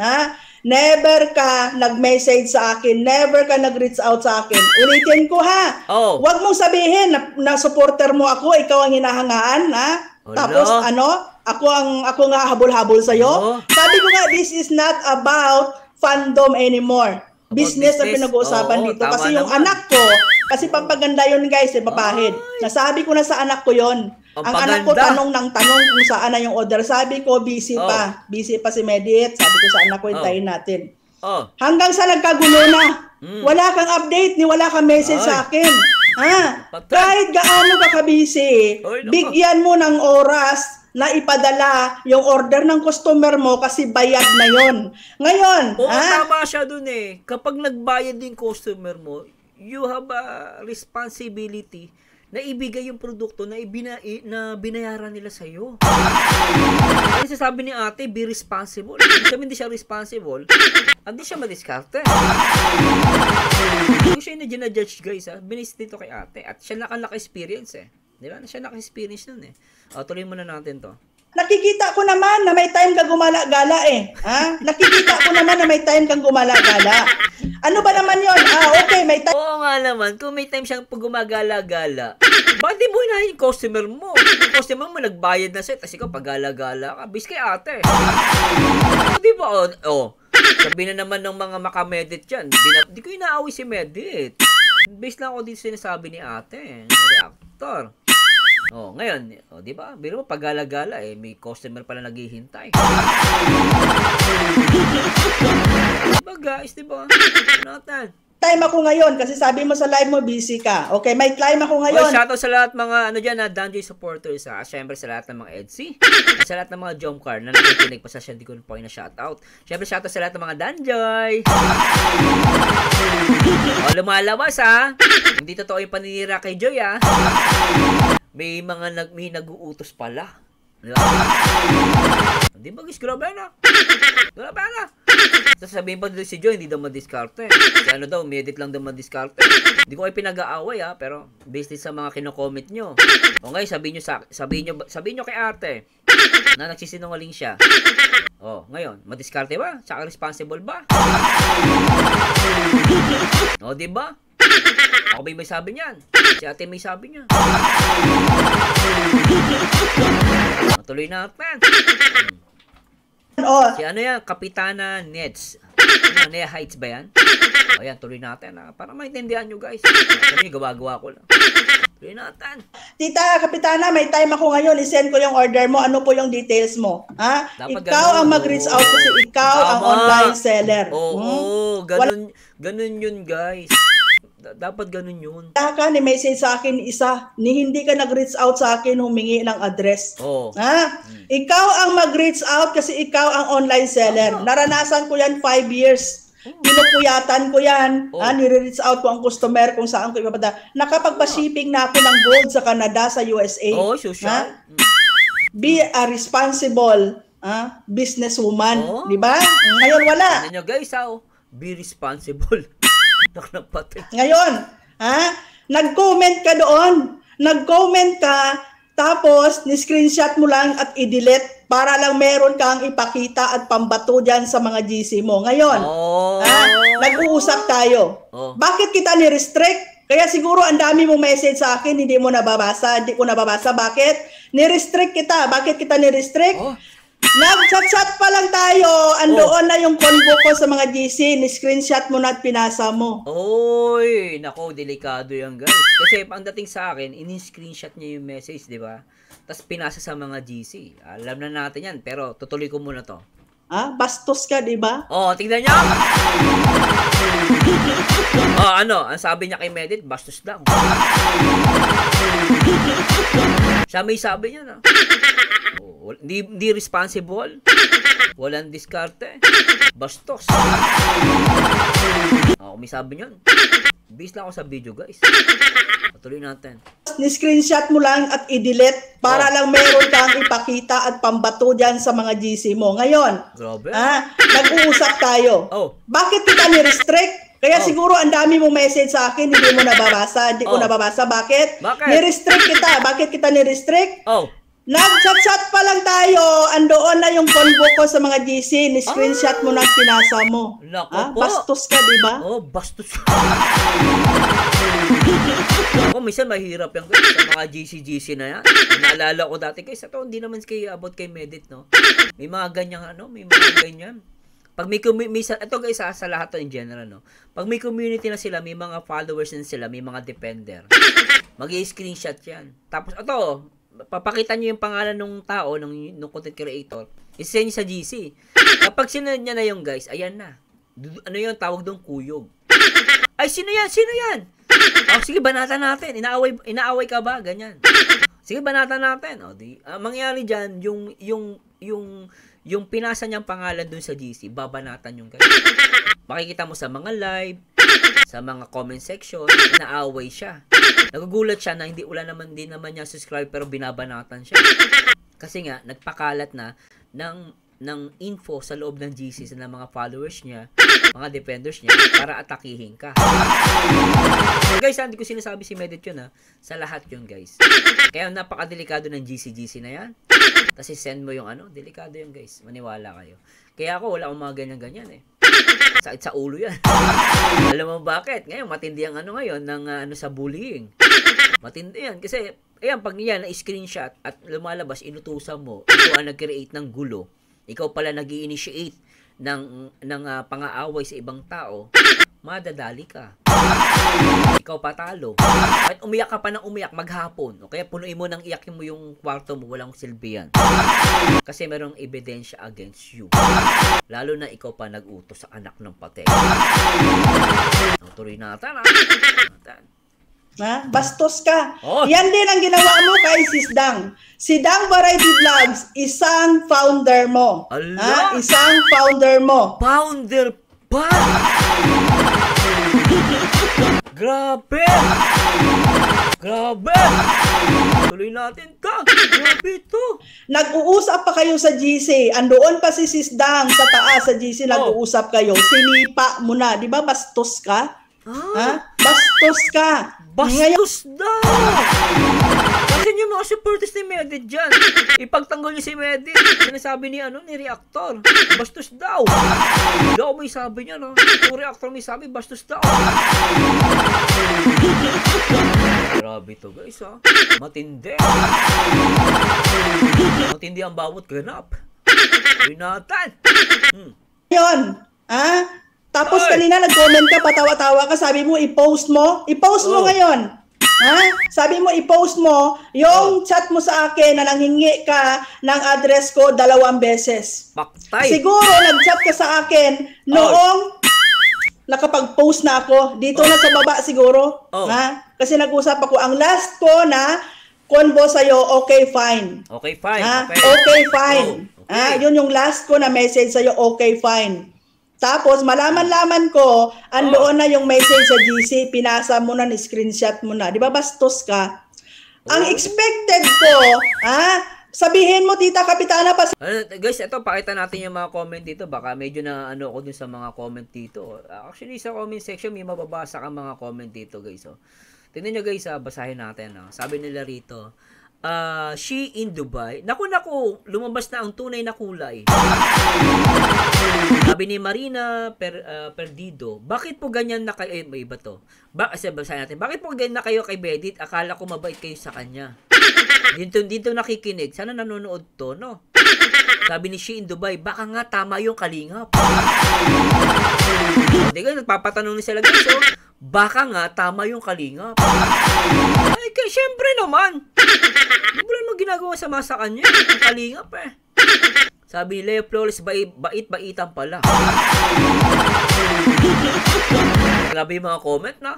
nag-message sa akin. Never ka nag-reach out sa akin. Ulitin ko Huwag mong sabihin na supporter mo ako, ikaw ang hinahangaan, Tapos ako nga habol-habol sa'yo. Sabi ko nga, this is not about fandom anymore. Business na pinag-uusapan dito. Kasi yung anak ko, kasi pampaganda yun, guys, papahid. Nasabi ko na sa anak ko yun. Ang anak ko tanong ng tanong kung saan na yung order. Sabi ko, busy pa. Busy pa si Medit. Sabi ko sa anak ko, hintayin natin. Hanggang sa nagkagulo na. Wala kang update, wala kang message sa akin. Kahit gaano ka busy, bigyan mo ng oras na ipadala yung order ng customer mo kasi bayad na yon. Ngayon, tama siya dun Kapag nagbayad din customer mo, you have a responsibility na ibigay yung produkto na binayaran nila sa'yo. Kaya sasabi ni ate, be responsible. Hindi siya responsible, hindi siya madiskarte. Hindi siya na ginajudge, guys. Binis dito kay ate. At siya naka-experience Di ba? Siya naka-experience nun tuloy muna natin to. Nakikita ko naman na may time ka gumala-gala Nakikita ko naman na may time kang gumala-gala. Ano ba naman yun? Okay, may time. Oo nga naman, kung may time siyang gumagala-gala, bakit di mo hinahin yung customer mo? Yung customer mo nagbayad na sa'yo, tapos ikaw pagala-gala ka, bis kay ate. Di ba? Sabi na naman ng mga makamedit yan, di ko inaaway si Medit. Based lang ako dito sinasabi ni ate, reactor. Ngayon, di ba? Biro mo pagala-gala may customer pala naghihintay. Diba guys, diba? Natin. Time ako ngayon kasi sabi mo sa live mo busy ka. Okay, may time ako ngayon. Shoutout sa lahat mga Danjoy supporters Siyempre sa lahat ng mga EDC, sa lahat ng mga Jomcar na nakikinig pa sa hindi ko na po na shoutout. Siyempre shoutout sa lahat ng mga Danjoy. Lumalabas Hindi totoo yung paninira kay Joy May nag-uutos pala. Di ba guys, grabe na. sasabihin pa dito si Joy, hindi daw madiskarte. Si ano daw, medit lang daw madiskarte. Hindi ko kayo pinag-aaway ha, pero based din sa mga kino-comment nyo. O ngayon, sabihin nyo kay ate na nagsisinungaling siya. O, ngayon, madiskarte ba? Tsaka responsible ba? O, diba? Ako ba may sabi niyan? Si ate may sabi niya. Matuloy natin. Oh, Si ano yan? Kapitana Neds. Ano, Nea Heights ba yan? O yan, tuloy natin ha. Para maintindihan nyo guys. Kasi gawa-gawa ko lang. Tuloy natin. Tita Kapitana, may time ako ngayon. I-send ko yung order mo. Ano po yung details mo? Ha? Dapat Ikaw ganun. ang mag-reach out kasi ikaw ang Tama. online seller. Oo, ganun yun guys. Dapat ganun yun. Wala ka ni message sa akin isa, ni hindi ka nag-reach out sa akin humingi ng address. Oo. Ha? Ikaw ang mag-reach out kasi ikaw ang online seller. Naranasan ko yan 5 years. Pinupuyatan ko yan. Oh. Nire-reach out ko ang customer kung saan ko ipapada. Nakapagpa-shipping na ako ng gold sa Canada, sa USA. Oo, social. Be a responsible businesswoman. Oh. Di ba? Ngayon wala. Ano nyo guys be responsible. Nakapatay. Ngayon, nag-comment ka doon. Nag-comment ka, tapos ni-screenshot mo lang at i-delete para lang meron kang ipakita at pambato dyan sa mga GC mo. Ngayon, Oh. nag-uusap tayo. Oh. Bakit kita ni-restrict? Kaya siguro ang dami mong message sa akin, hindi mo nababasa, hindi ko nababasa. Bakit? Ni-restrict kita. Bakit kita ni-restrict? Oh. Nag-chat-chat pa lang tayo. Andoon na yung convo ko sa mga GC. Ni-screenshot mo na at pinasa mo. Oy, nako, delikado yan guys. Kasi ang dating sa akin, ini-screenshot niya yung message, di ba? Tapos pinasa sa mga GC. Alam na natin yan, pero tutuloy ko muna to. Bastos ka, di ba? Oh, tingnan niyo. Ano? Ang sabi niya kay Medit, bastos lang. Siya may sabi niya na. Hindi responsible. Walang diskarte. Bastos. May sabi niyan. Bis lang ako sa video, guys. Patuloy natin. Ni-screenshot mo lang at i-delete para lang meron kang ipakita at pambato dyan sa mga GC mo. Ngayon, Grabe. nag-uusap tayo. Oh. Bakit kita ni-restrict? Kaya siguro ang dami mong message sa akin, hindi mo nababasa. Hindi ko nababasa. Bakit? Bakit? Ni-restrict kita. Bakit kita ni-restrict? Oh. Nag-chat-chat pa lang tayo. Andoon na yung convo ko sa mga GC. Ni-screenshot mo na at pinasa mo. Nako po. Bastos ka, di ba? Oh, bastos. Ako, minsan mahirap yan guys sa mga GC na yan. Naalala ko dati guys, ito hindi naman about kay Medit, no? May mga ganyan may mga ganyan. Pag may ito guys sa lahat to in general, no? Pag may community na sila, may mga followers na sila, may mga defender. Mag-i-screenshot yan. Tapos ito, papakita niyo yung pangalan ng tao, ng content creator. I-send niyo sa GC. Kapag sinunod niya na yung guys, ayan na. Ano yung tawag doon? Kuyog. Ay, sino yan? Sino yan? Sige, banatan natin. Inaaway ka ba? Ganyan. Sige, banatan natin. Mangyari dyan, yung pinasa niyang pangalan dun sa GC, babanatan yung guys. Makikita mo sa mga live, sa mga comment section, inaaway siya. Nagugulat siya na hindi din naman niya subscribe pero binabanatan siya. Kasi nga, nagpakalat na ng info sa loob ng GC sa mga followers niya, mga defenders niya, para atakihin ka. So guys, hindi ko sinasabi si Medit yun sa lahat yun guys. Kaya napakadelikado ng GC na yan. Kasi send mo yung delikado yun guys. Maniwala kayo. Kaya ako, wala akong mga ganyan-ganyan Sakit sa ulo yan. Alam mo bakit? Ngayon, matindi ang ngayon ng sa bullying. Matindi yan. Kasi, ayan, pag yan, na-screenshot at lumalabas, inutusan mo, ito ang nag-create ng gulo. Ikaw pala nag-i-initiate ng pang-aaway sa ibang tao, madadali ka. Ikaw patalo. At umiyak ka pa ng umiyak maghapon. O kaya punuin mo ng iyakin mo yung kwarto mo, walang silbi yan. Kasi merong ebidensya against you. Lalo na ikaw pa nag-utos sa anak ng patay. Tuloy natin Bastos ka. Oh. Yan din ang ginawa mo kay Sis Dang. Si Dang Variety Vlogs, isang founder mo. Ala! Isang founder mo. Founder pa! Grabe! Grabe! Tuloy natin to. Grabe to. Nag-uusap pa kayo sa GC. Andoon pa si Sis Dang sa taas sa GC. Nag-uusap kayo. Sinipa mo na. Di ba bastos ka? Ha? Bastos ka. Bastos daw! Kasi yung mga supporters ni Medit dyan, ipagtanggol niyo si Medit, sinasabi ni Reactor, bastos daw. Hindi ako may sabi niya, no? Yung Reactor may sabi, bastos daw. Grabe to guys, ha? Matindi. Matindi ang bawat ganap. Yun natin. Ngayon, tapos kanina nag-comment ka, patawa-tawa ka, sabi mo i-post mo. I-post mo ngayon. Sabi mo i-post mo yung chat mo sa akin na nanghingi ka ng address ko 2 beses. Paktay. Siguro nag-chat ka sa akin noong nakapag-post na ako. Dito na sa baba siguro. Kasi nag-usap ako. Ang last ko na convo sa'yo, okay, fine. Okay, fine. Okay, fine. Okay. Yun yung last ko na message sa'yo, okay, fine. Tapos, malaman-laman ko, andoon na yung message sa GC, pinasa mo na, screenshot mo na. Di ba, bastos ka? Ang expected ko, sabihin mo, Tita Kapitana, guys, ito, pakita natin yung mga comment dito. Baka medyo na ako dun sa mga comment dito. Actually, sa comment section, may mababasa kang mga comment dito, guys. Tingnan nyo, guys, basahin natin. Sabi nila rito, she in Dubai. Naku, lumabas na ang tunay na kulay. Sabi ni Marina Perdido, bakit po ganyan na kayo? May iba to. Basahin natin. Bakit po ganyan na kayo kay Bedit? Akala ko mabait kayo sa kanya. Dito nakikinig. Sana nanonood to, no? Sabi ni she in Dubai, baka nga tama yung kalingap. Hindi ka, nagpapatanong ni sila guys, baka nga tama yung kalingap. Ay, syempre naman. Wala naman ginagawa sa kanya. Ang kalingap Sabi ni Leo Flores, bait-baitan pala. Grabe yung mga comment na.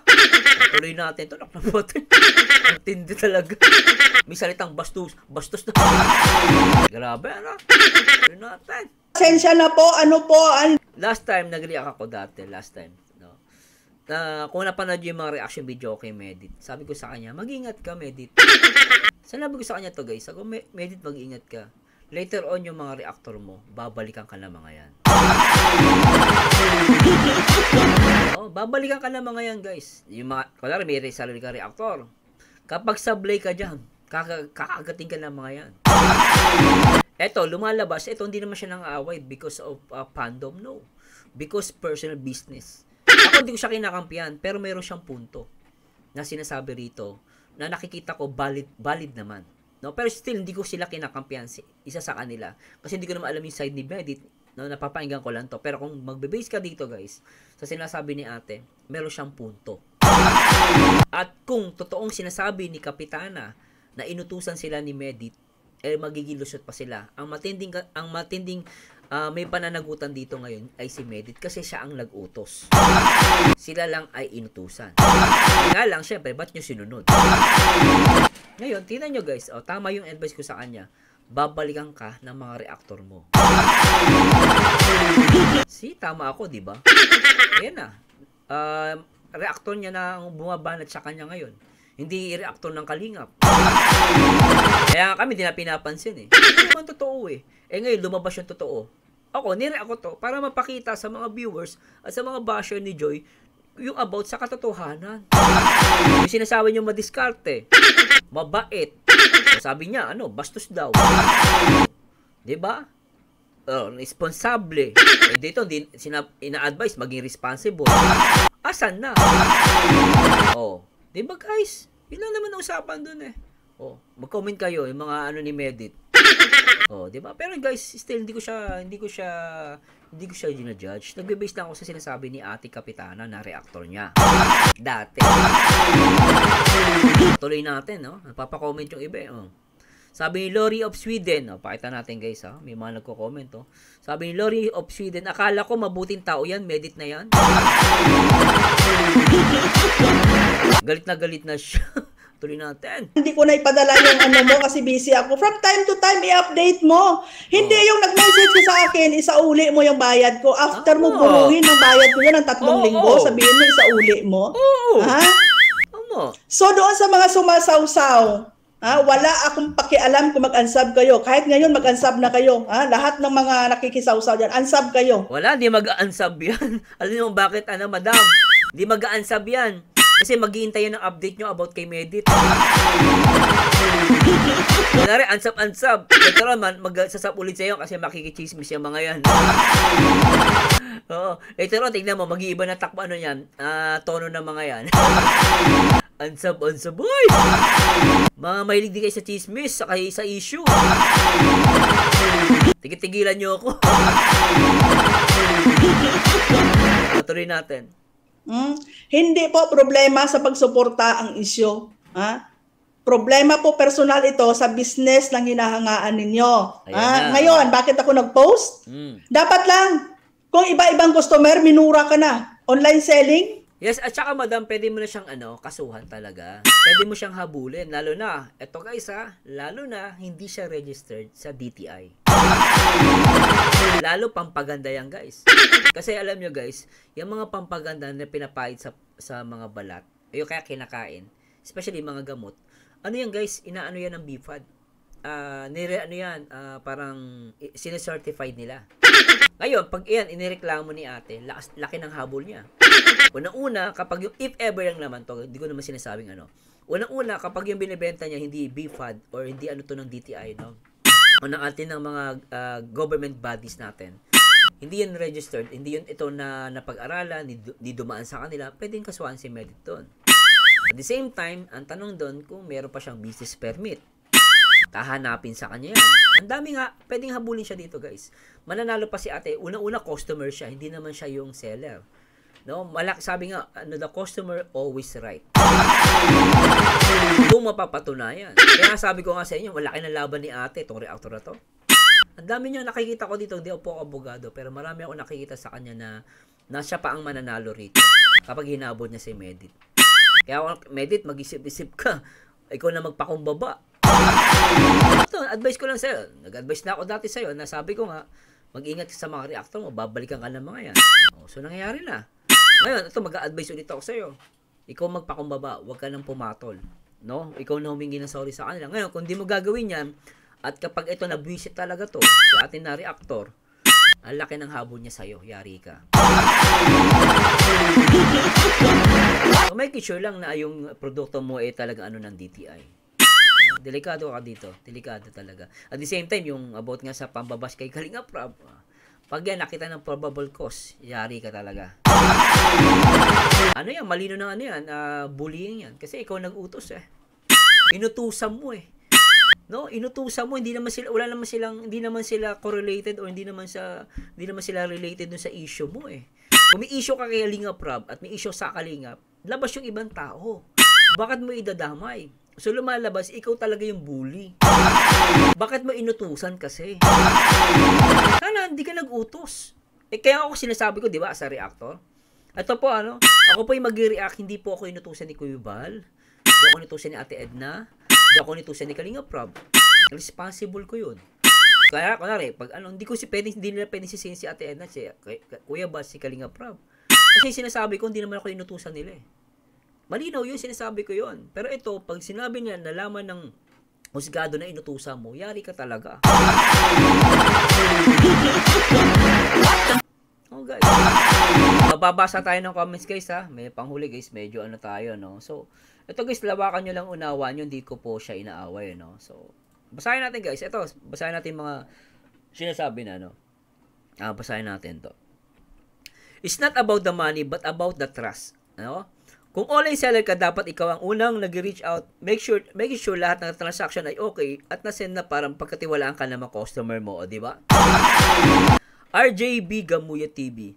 Tuloy natin ito. Ang tindi talaga. May salitang bastos na. Grabe, Tuloy natin. pasensya na po, Last time, nag-react ako dati. No? Kung napanood yung mga reaction video kay Medit, sabi ko sa kanya, mag-ingat ka, Medit. Sinabi ko sa kanya to guys, ako, Medit, mag-ingat ka. Later on, yung mga reactor mo, babalikan ka na mga yan. Babalikan ka na mga yan, guys. Yung mga, kunwari, may sarili ka reactor. Kapag sablay ka dyan, kakagating ka na mga yan. Eto, lumalabas. Eto, hindi naman siya nang-aaway because of fandom, no. Because personal business. Ako, hindi ko siya kinakampihan, pero mayroon siyang punto na sinasabi rito na nakikita ko valid naman. No, pero still hindi ko sila kinakampihan, isa sa kanila. Kasi hindi ko naman alam yung side ni Medit. No, napapakinggan ko lang to. Pero kung magbe-base ka dito, guys, sa sinasabi ni ate, meron siyang punto. At kung totoong sinasabi ni Kapitana na inutusan sila ni Medit, magiging lusot pa sila. Ang matinding may pananagutan dito ngayon ay si Medit kasi siya ang nag-utos. Sila lang ay inutusan. Nga lang, syempre, ba't nyo sinunod? Ngayon, tingnan nyo guys, tama yung advice ko sa kanya. Babalikan ka ng mga reactor mo. Tama ako, di ba? Ayan na. Reactor niya na ang bumabanat sa kanya ngayon. Hindi reactor ng kalingap. Kaya kami din na pinapansin Hindi naman totoo ngayon, lumabas yung totoo. Ako, nire-react ko to para mapakita sa mga viewers at sa mga basher ni Joy yung about sa katotohanan. Yung sinasabi niyo madiskarte, mabait. Sabi niya, bastos daw. Diba? Responsable. Dito, ina-advise maging responsible. Asan na? Diba guys? Yun lang naman ang usapan dun mag-comment kayo yung mga ni Medit. Diba? Pero guys, still hindi ko siya gina-judge. Nagbe-base lang ako sa sinasabi ni Ate Kapitana na reactor niya. Dati. Tuloy natin, napapa-comment yung iba, Sabi ni Lori of Sweden, pakita natin guys, may mga nagko-comment, Sabi ni Lori of Sweden, akala ko mabuting tao yan, Medit na yan. Galit na siya. Tuloy natin. Hindi ko na ipadala yung ano mo kasi busy ako. From time to time, i-update mo. Hindi yung nag-message ko sa akin, isauli mo yung bayad ko. After mo buruhin ng bayad ko yun ng 3 linggo, sabihin mo, isauli mo. Ha? So doon sa mga sumasawsaw, wala akong pakialam kung mag-unsub kayo. Kahit ngayon, mag-unsub na kayo. Lahat ng mga nakikisawsaw dyan, unsub kayo. Wala, di mag-unsub yan. Alam mo bakit, madam? Di mag-unsub yan. Kasi mag-iintay yan ng update nyo about kay Medit. Kunwari, unsub. Later on, magsasap ulit sa'yo kasi makikichismis yung mga yan. Oo. Later on, tignan mo, mag-iiba na takbo yan. Tono ng mga yan. Unsub, boy! Mga mahilig di kayo sa chismis, saka sa issue. Tigitigilan nyo ako. Patuloy natin. Hindi po problema sa pagsuporta ang isyu. Problema po personal ito sa business ng hinahangaan ninyo. Ngayon, bakit ako nag-post? Dapat lang, kung iba-ibang customer, minura ka na. Online selling? Yes, at saka madam, pwede mo na siyang kasuhan talaga. Pwede mo siyang habulin. Lalo na, eto guys lalo na, hindi siya registered sa DTI. Lalo pampaganda yan guys. Kasi alam nyo guys, yung mga pampaganda na pinapahid sa mga balat, yung kaya kinakain, especially mga gamot, ano yan guys, inaano yan ng BFAD. Parang sinecertified nila. Ngayon, pag yan, inireklamo ni ate, laki ng habol niya. Unang-una, kapag yung, if ever lang naman to, hindi ko naman sinasabing unang-una, kapag yung binibenta niya, hindi BFAD or hindi to ng DTI, o ng atin ng mga government bodies natin, hindi yun registered, hindi yun ito na napag-aralan, hindi dumaan sa kanila, pwedeng kasuhan si Medit doon. At the same time, ang tanong doon kung meron pa siyang business permit. Kahanapin sa kanya yan. Ang dami nga, pwedeng habulin siya dito guys. Mananalo pa si ate, unang-una customer siya, hindi naman siya yung seller. No, sabi nga, the customer always right. Kung mapapatunayan. Kaya sabi ko nga sa inyo, malaki na laban ni ate itong reactor na to. Ang dami niya nakikita ko dito, hindi ako abogado, pero marami ako nakikita sa kanya na siya pa ang mananalo rito kapag hinabot niya si Medit. Kaya Medit, mag-isip-isip ka. Ikaw na magpakumbaba. Ito, advice ko lang sa'yo. Nag-advise na ako dati sa'yo na sabi ko nga, mag-ingat ka sa mga reactor mo, babalikan ka ng mga yan. So, nangyayari na. Ngayon, ito, mag-a-advise ulit ako sa'yo. Ikaw magpakumbaba, huwag ka nang pumatol. No? Ikaw na humingi ng sorry sa kanila. Ngayon, kung di mo gagawin yan, at kapag ito nabwisit talaga to, si atin na reactor, ang laki ng habol niya sa'yo, yari ka. So, make sure lang na yung produkto mo ay talaga ng DTI. Delikado ka dito. Delikado talaga. At the same time, yung about nga sa pambabash kay Kalinga Prab, pag yan, nakita ng probable cause, yari ka talaga. Malino ng bullying yan. Kasi ikaw nag-utos Inutusan mo No, inutusan mo, hindi naman sila correlated or hindi naman sila related dun sa issue mo Kung may issue ka kay Kalinga Prab at may issue sa Kalinga, labas yung ibang tao. Bakit mo idadamay? So lumalabas, ikaw talaga yung bully. Bakit mo inutusan kasi? Sana hindi ka nag-utos. Kaya ako sinasabi ko, di ba, sa reactor? Ito po, ako po yung mag-react, hindi po ako inutusan ni Kuya Bal. Hindi ako inutusan ni Ate Edna. Hindi ako inutusan ni Kalinga Prab. Responsible ko yun. Kaya, kunwari, pag hindi nila pwedeng sisihin si Ate Edna, si Kuya Bal, si Kalinga Prab. Kasi sinasabi ko, hindi naman ako inutusan nila Malinaw yun, sinasabi ko yun. Pero ito, pag sinabi niya, nalaman ng husgado na inutusan mo, yari ka talaga. Oh guys. Mababasa tayo ng comments guys May panghuli guys, medyo tayo So, ito guys, lawakan nyo lang unawa nyo, hindi ko po siya inaaway So, basahin natin guys. Ito, basahin natin mga sinasabi na basahin natin to. It's not about the money, but about the trust. Kung online seller ka, dapat ikaw ang unang nag-reach out. Making sure lahat ng transaction ay okay at nasend na parang pagkatiwalaan ka ng mga customer mo, di ba? RJB Gamuya TV.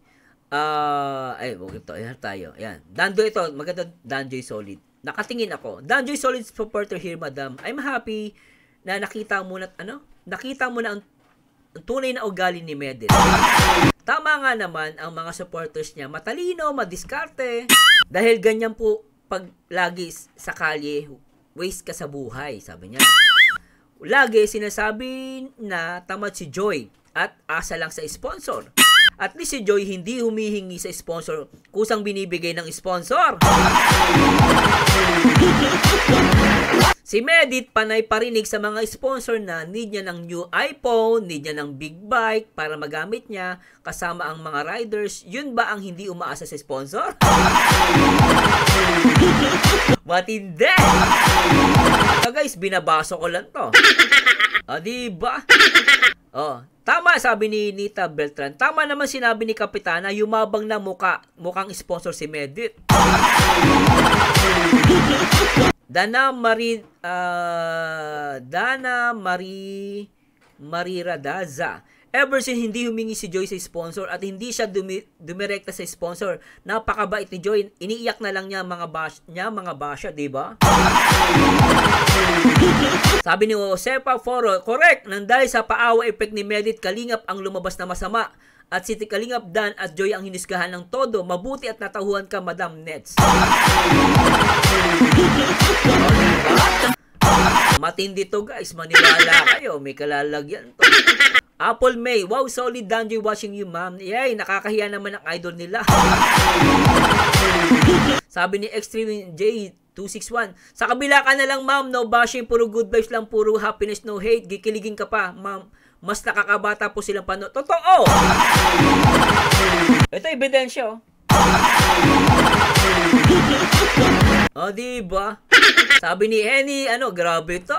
Ayan tayo. Ayan. Danjo ito, maganda Danjo Solid. Nakatingin ako. Danjo Solid supporter here, madam. I'm happy na nakita mo na ang tunay na ugali ni Medit. Tama nga naman ang mga supporters niya, matalino, madiskarte. Dahil ganyan po pag lagi sa kalye, waste ka sa buhay, sabi niya. Lagi sinasabi na tamad si Joy at asa lang sa sponsor. At least si Joy hindi humihingi sa sponsor, kusang binibigay ng sponsor. Si Medit panay parinig sa mga sponsor na need niya ng new iPhone, need niya ng big bike para magamit niya kasama ang mga riders. Yun ba ang hindi umaasa sa sponsor? Matindi! So guys, binabaso ko lang to. Diba? Tama sabi ni Nita Beltran. Tama naman sinabi ni Kapitana, yumabang na mukhang sponsor si Medit. Dana Marie Radaza. Ever since hindi humingi si Joy sa sponsor at hindi siya dumirekta sa sponsor, napakabait ni Joy. Iniiyak na lang niya mga basya, di ba? Sabi ni Josepa Foro, correct, nang dahil sa paawa effect ni Medit, Kalingap ang lumabas na masama. At si Kalingap Dan at Joy ang hinisgahan ng todo. Mabuti at natahuan ka, Madam Nets. Matindi to guys, maniwala kayo, may kalalagyan to. Apple May, wow, solid Danjoy watching you, ma'am. Yay, nakakahiya naman ang idol nila. Sabi ni Extreme J261, sa kabila ka na lang, ma'am, no bashing, puro good vibes lang, puro happiness, no hate, gikiligin ka pa, ma'am. Mas nakakabata po silang panood. Totoo! Ito, ebidensya, diba? Sabi ni Henny, grabe ito,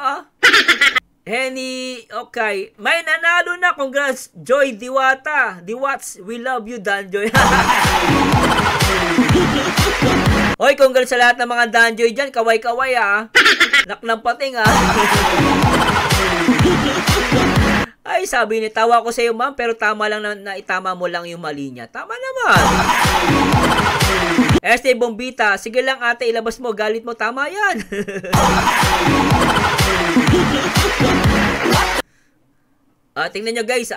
Henny, okay. May nanalo na. Congrats, Joy Diwata. Diwats, we love you, Danjoy. Hoy, congrats sa lahat ng mga Danjoy dyan. Kaway-kaway, Naknang pating, Ay, sabi ni, tawa ko sa iyo, ma'am, pero tama lang na itama mo lang yung mali niya. Tama naman. Este Bombita, sige lang ate, ilabas mo, galit mo, tama yan. Tingnan nyo guys,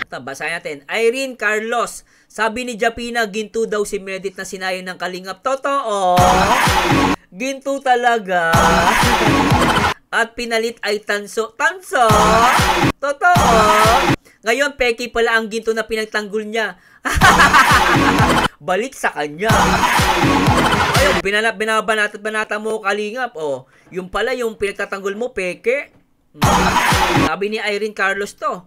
basahin natin. Irene Carlos, sabi ni Japina, ginto daw si Medit na sinayon ng Kalingap. Totoo. Ginto talaga. At pinalit ay tanso. Tanso? Totoo. Ngayon, peki pala ang ginto na pinagtanggol niya. Balik sa kanya. Ayun, binabanata mo, Kalingap. Yung pala, yung pinagtatanggol mo, peke. Sabi ni Irene Carlos to.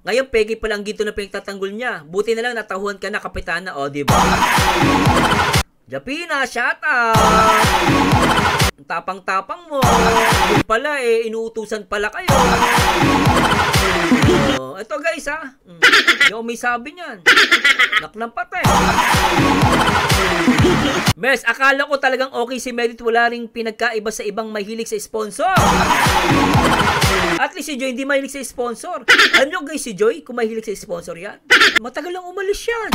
Ngayon, peki pala ang ginto na pinagtatanggol niya. Buti na lang natahuan ka na, Kapitana. Diba? Japina, shout out! Tapang-tapang mo. Yung pala, inuutusan pala kayo. Ito guys, yung may sabi niyan. Naknampat Mes, akala ko talagang okay si Medit. Wala ring pinagkaiba sa ibang mahilig sa sponsor. At least si Joy hindi mahilig sa sponsor. Alam nyo guys, si Joy, kung mahilig sa sponsor yan, matagal lang umalis yan.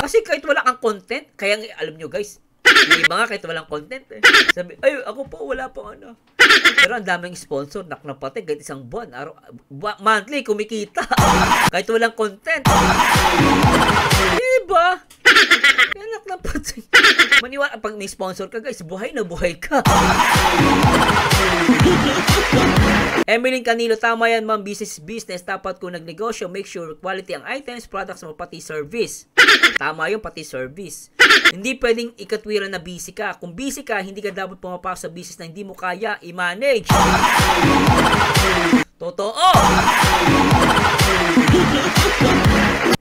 Kasi kahit wala kang content, kaya alam nyo guys, yung iba nga kahit walang content sabi, ay ako po wala po pero ang daming sponsor, naknapate kahit isang buwan, monthly kumikita kahit walang content, diba? Kaya naknapate maniwala, pag may sponsor ka guys, buhay na buhay ka. Emeline Canilo, tama yan ma'am, business, dapat kung nagnegosyo, make sure quality ang items, products mo, pati service. Tama yung pati service. Hindi pwedeng ikatwiran na busy ka. Kung busy ka, hindi ka dapat pumapasok sa business na hindi mo kaya i-manage. Totoo!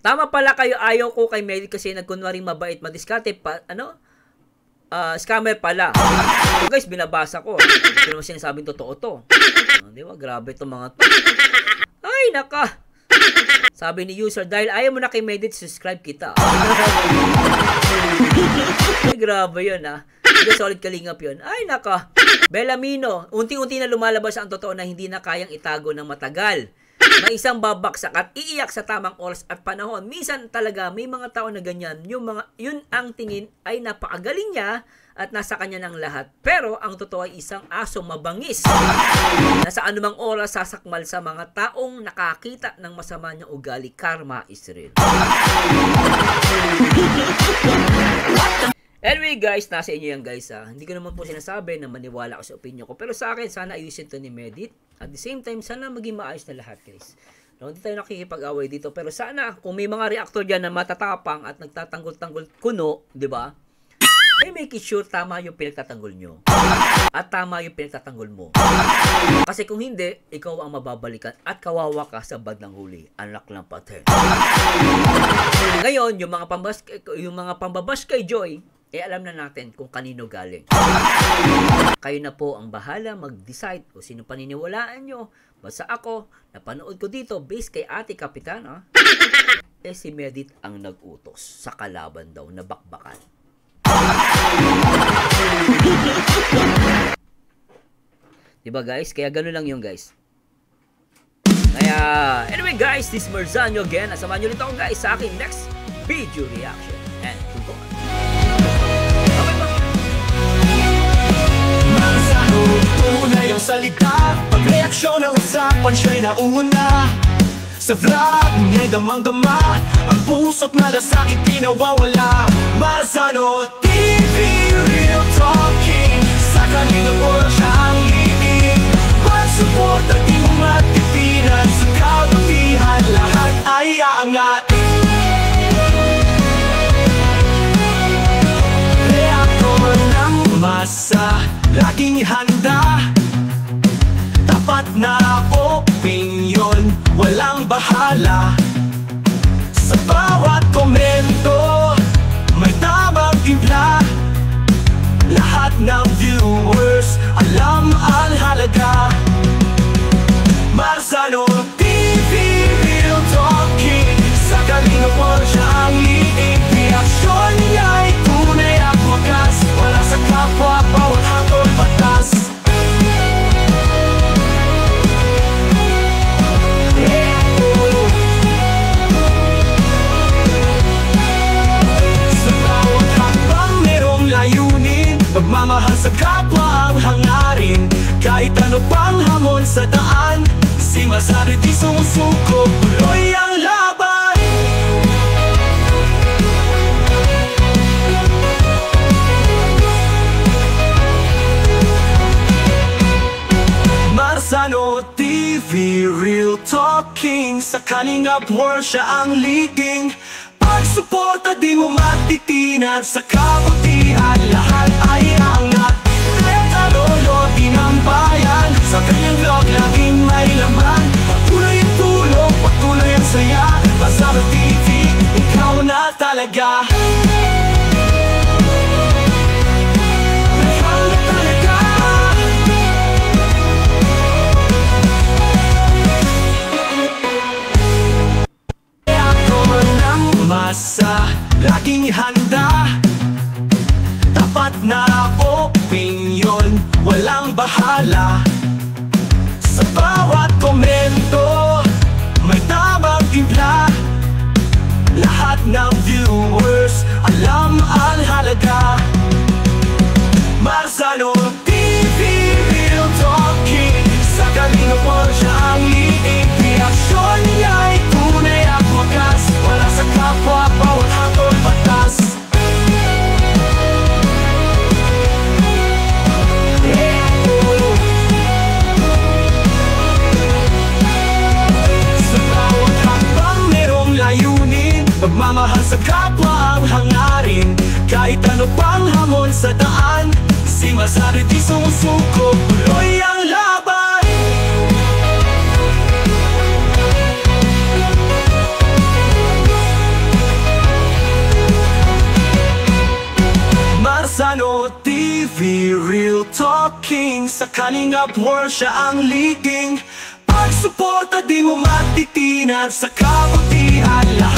Tama pala kayo, ayaw ko kay Medit kasi nagkunwaring mabait, madiskarte pa, scammer pala. So guys, binabasa ko. Hindi naman sinasabing totoo to. Di ba? Grabe itong mga to. Ay, naka! Sabi ni user, dahil ayaw mo na kay Medit, subscribe kita. Ay, grabe yun Hindi solid Kalingap yun. Ay, naka. Bellamino, unti-unti na lumalabas ang totoo na hindi na kayang itago ng matagal. May isang babaksak at iiyak sa tamang oras at panahon. Minsan talaga may mga tao na ganyan. Yun ang tingin ay napakagaling niya at nasa kanya ng lahat. Pero ang totoo ay isang aso mabangis na sa anumang oras sasakmal sa mga taong nakakita ng masama niyang ugali. Karma is real. And we Anyway guys, nasa inyo yan guys ha. Hindi ko naman po sinasabi na maniwala ko sa opinion ko. Pero sa akin, sana ayusin to ni Medit. At the same time, sana maging maayos na lahat guys. No, hindi tayo nakikipag-away dito. Pero sana, kung may mga reactor dyan na matatapang at nagtatanggol-tanggol kuno, di ba? Eh, make it sure tama yung pinagtatanggol nyo. At tama yung pinagtatanggol mo. Kasi kung hindi, ikaw ang mababalikan at kawawa ka sa bandang huli. Anak lang pati. Ngayon, yung mga pambabash kay Joy, eh alam na natin kung kanino galing. Kayo na po ang bahala mag-decide kung sino paniniwalaan nyo. Basta ako, napanood ko dito, based kay Ate Kapitan, eh si Medit ang nag-utos sa kalaban daw na bakbakan. Diba guys? Kaya gano'n lang yung guys. Kaya, anyway guys, this is Marzano again. Asamahan nyo rin ako guys sa aking next video reaction. And goodbye. Marzano, tunay ang salita. Pag-reaksyon ang usapan, siya'y nauna. Sa vlog, nga'y damang-dama. Ang puso't malasakit pinawawala. Marzano TV, real talking. Sa kanila po siya ang liig. Pag-support at di mo matitinan. Sa kabutihan, lahat ay aangat. Reaktor ng masa, laging handa. Tapat na opinyon, walang bahala. Sa bawat komento, may tamang timpla. Lahat ng viewers, alam ang halaga. Marzano TV, real talking. Sa kanino po siya ang liig. Reaksyon niya'y tunay at wagas. Wala sa kapwa, bawat hatol batas. Pagmamahal sa kapwa ang hangarin. Kahit ano pang hamon sa daan, si Marzano di sumusuko, tuloy ang laban. Marzano TV, real talking. Sa Kalingap World siya ang leading. Pag-suporta di mo matitinan. Sa kabutihan, lahat ay angat. Kahit lolo din ang bayan. Sa kanyang vlog, laging may laman. Patuloy ang tulong, patuloy ang saya. Marzano TV, ikaw na talaga. Ikaw na talaga. Reaktor ng masa, laging handa. Tapat na opinyon, walang bahala. Sa bawat komento, may tamang timpla. Lahat ng viewers, alam ang halaga. Marzano TV, real talking. Sa kanino po siya ang liig. Reaksyon niya'y tunay at wagas. Wala sa kapwa, bawat hatol batas. Sa bawat hakbang merong layunin. Pagmamahal sa kapwa ang hangarin. Kahit ano pang hamon sa daan, si Marzano di sumusuko, tuloy ang laban. Marzano TV, real talking. Sa Kalingap World siya ang leading. Pag-suporta di mo matitinan. Sa kabutihan, lahat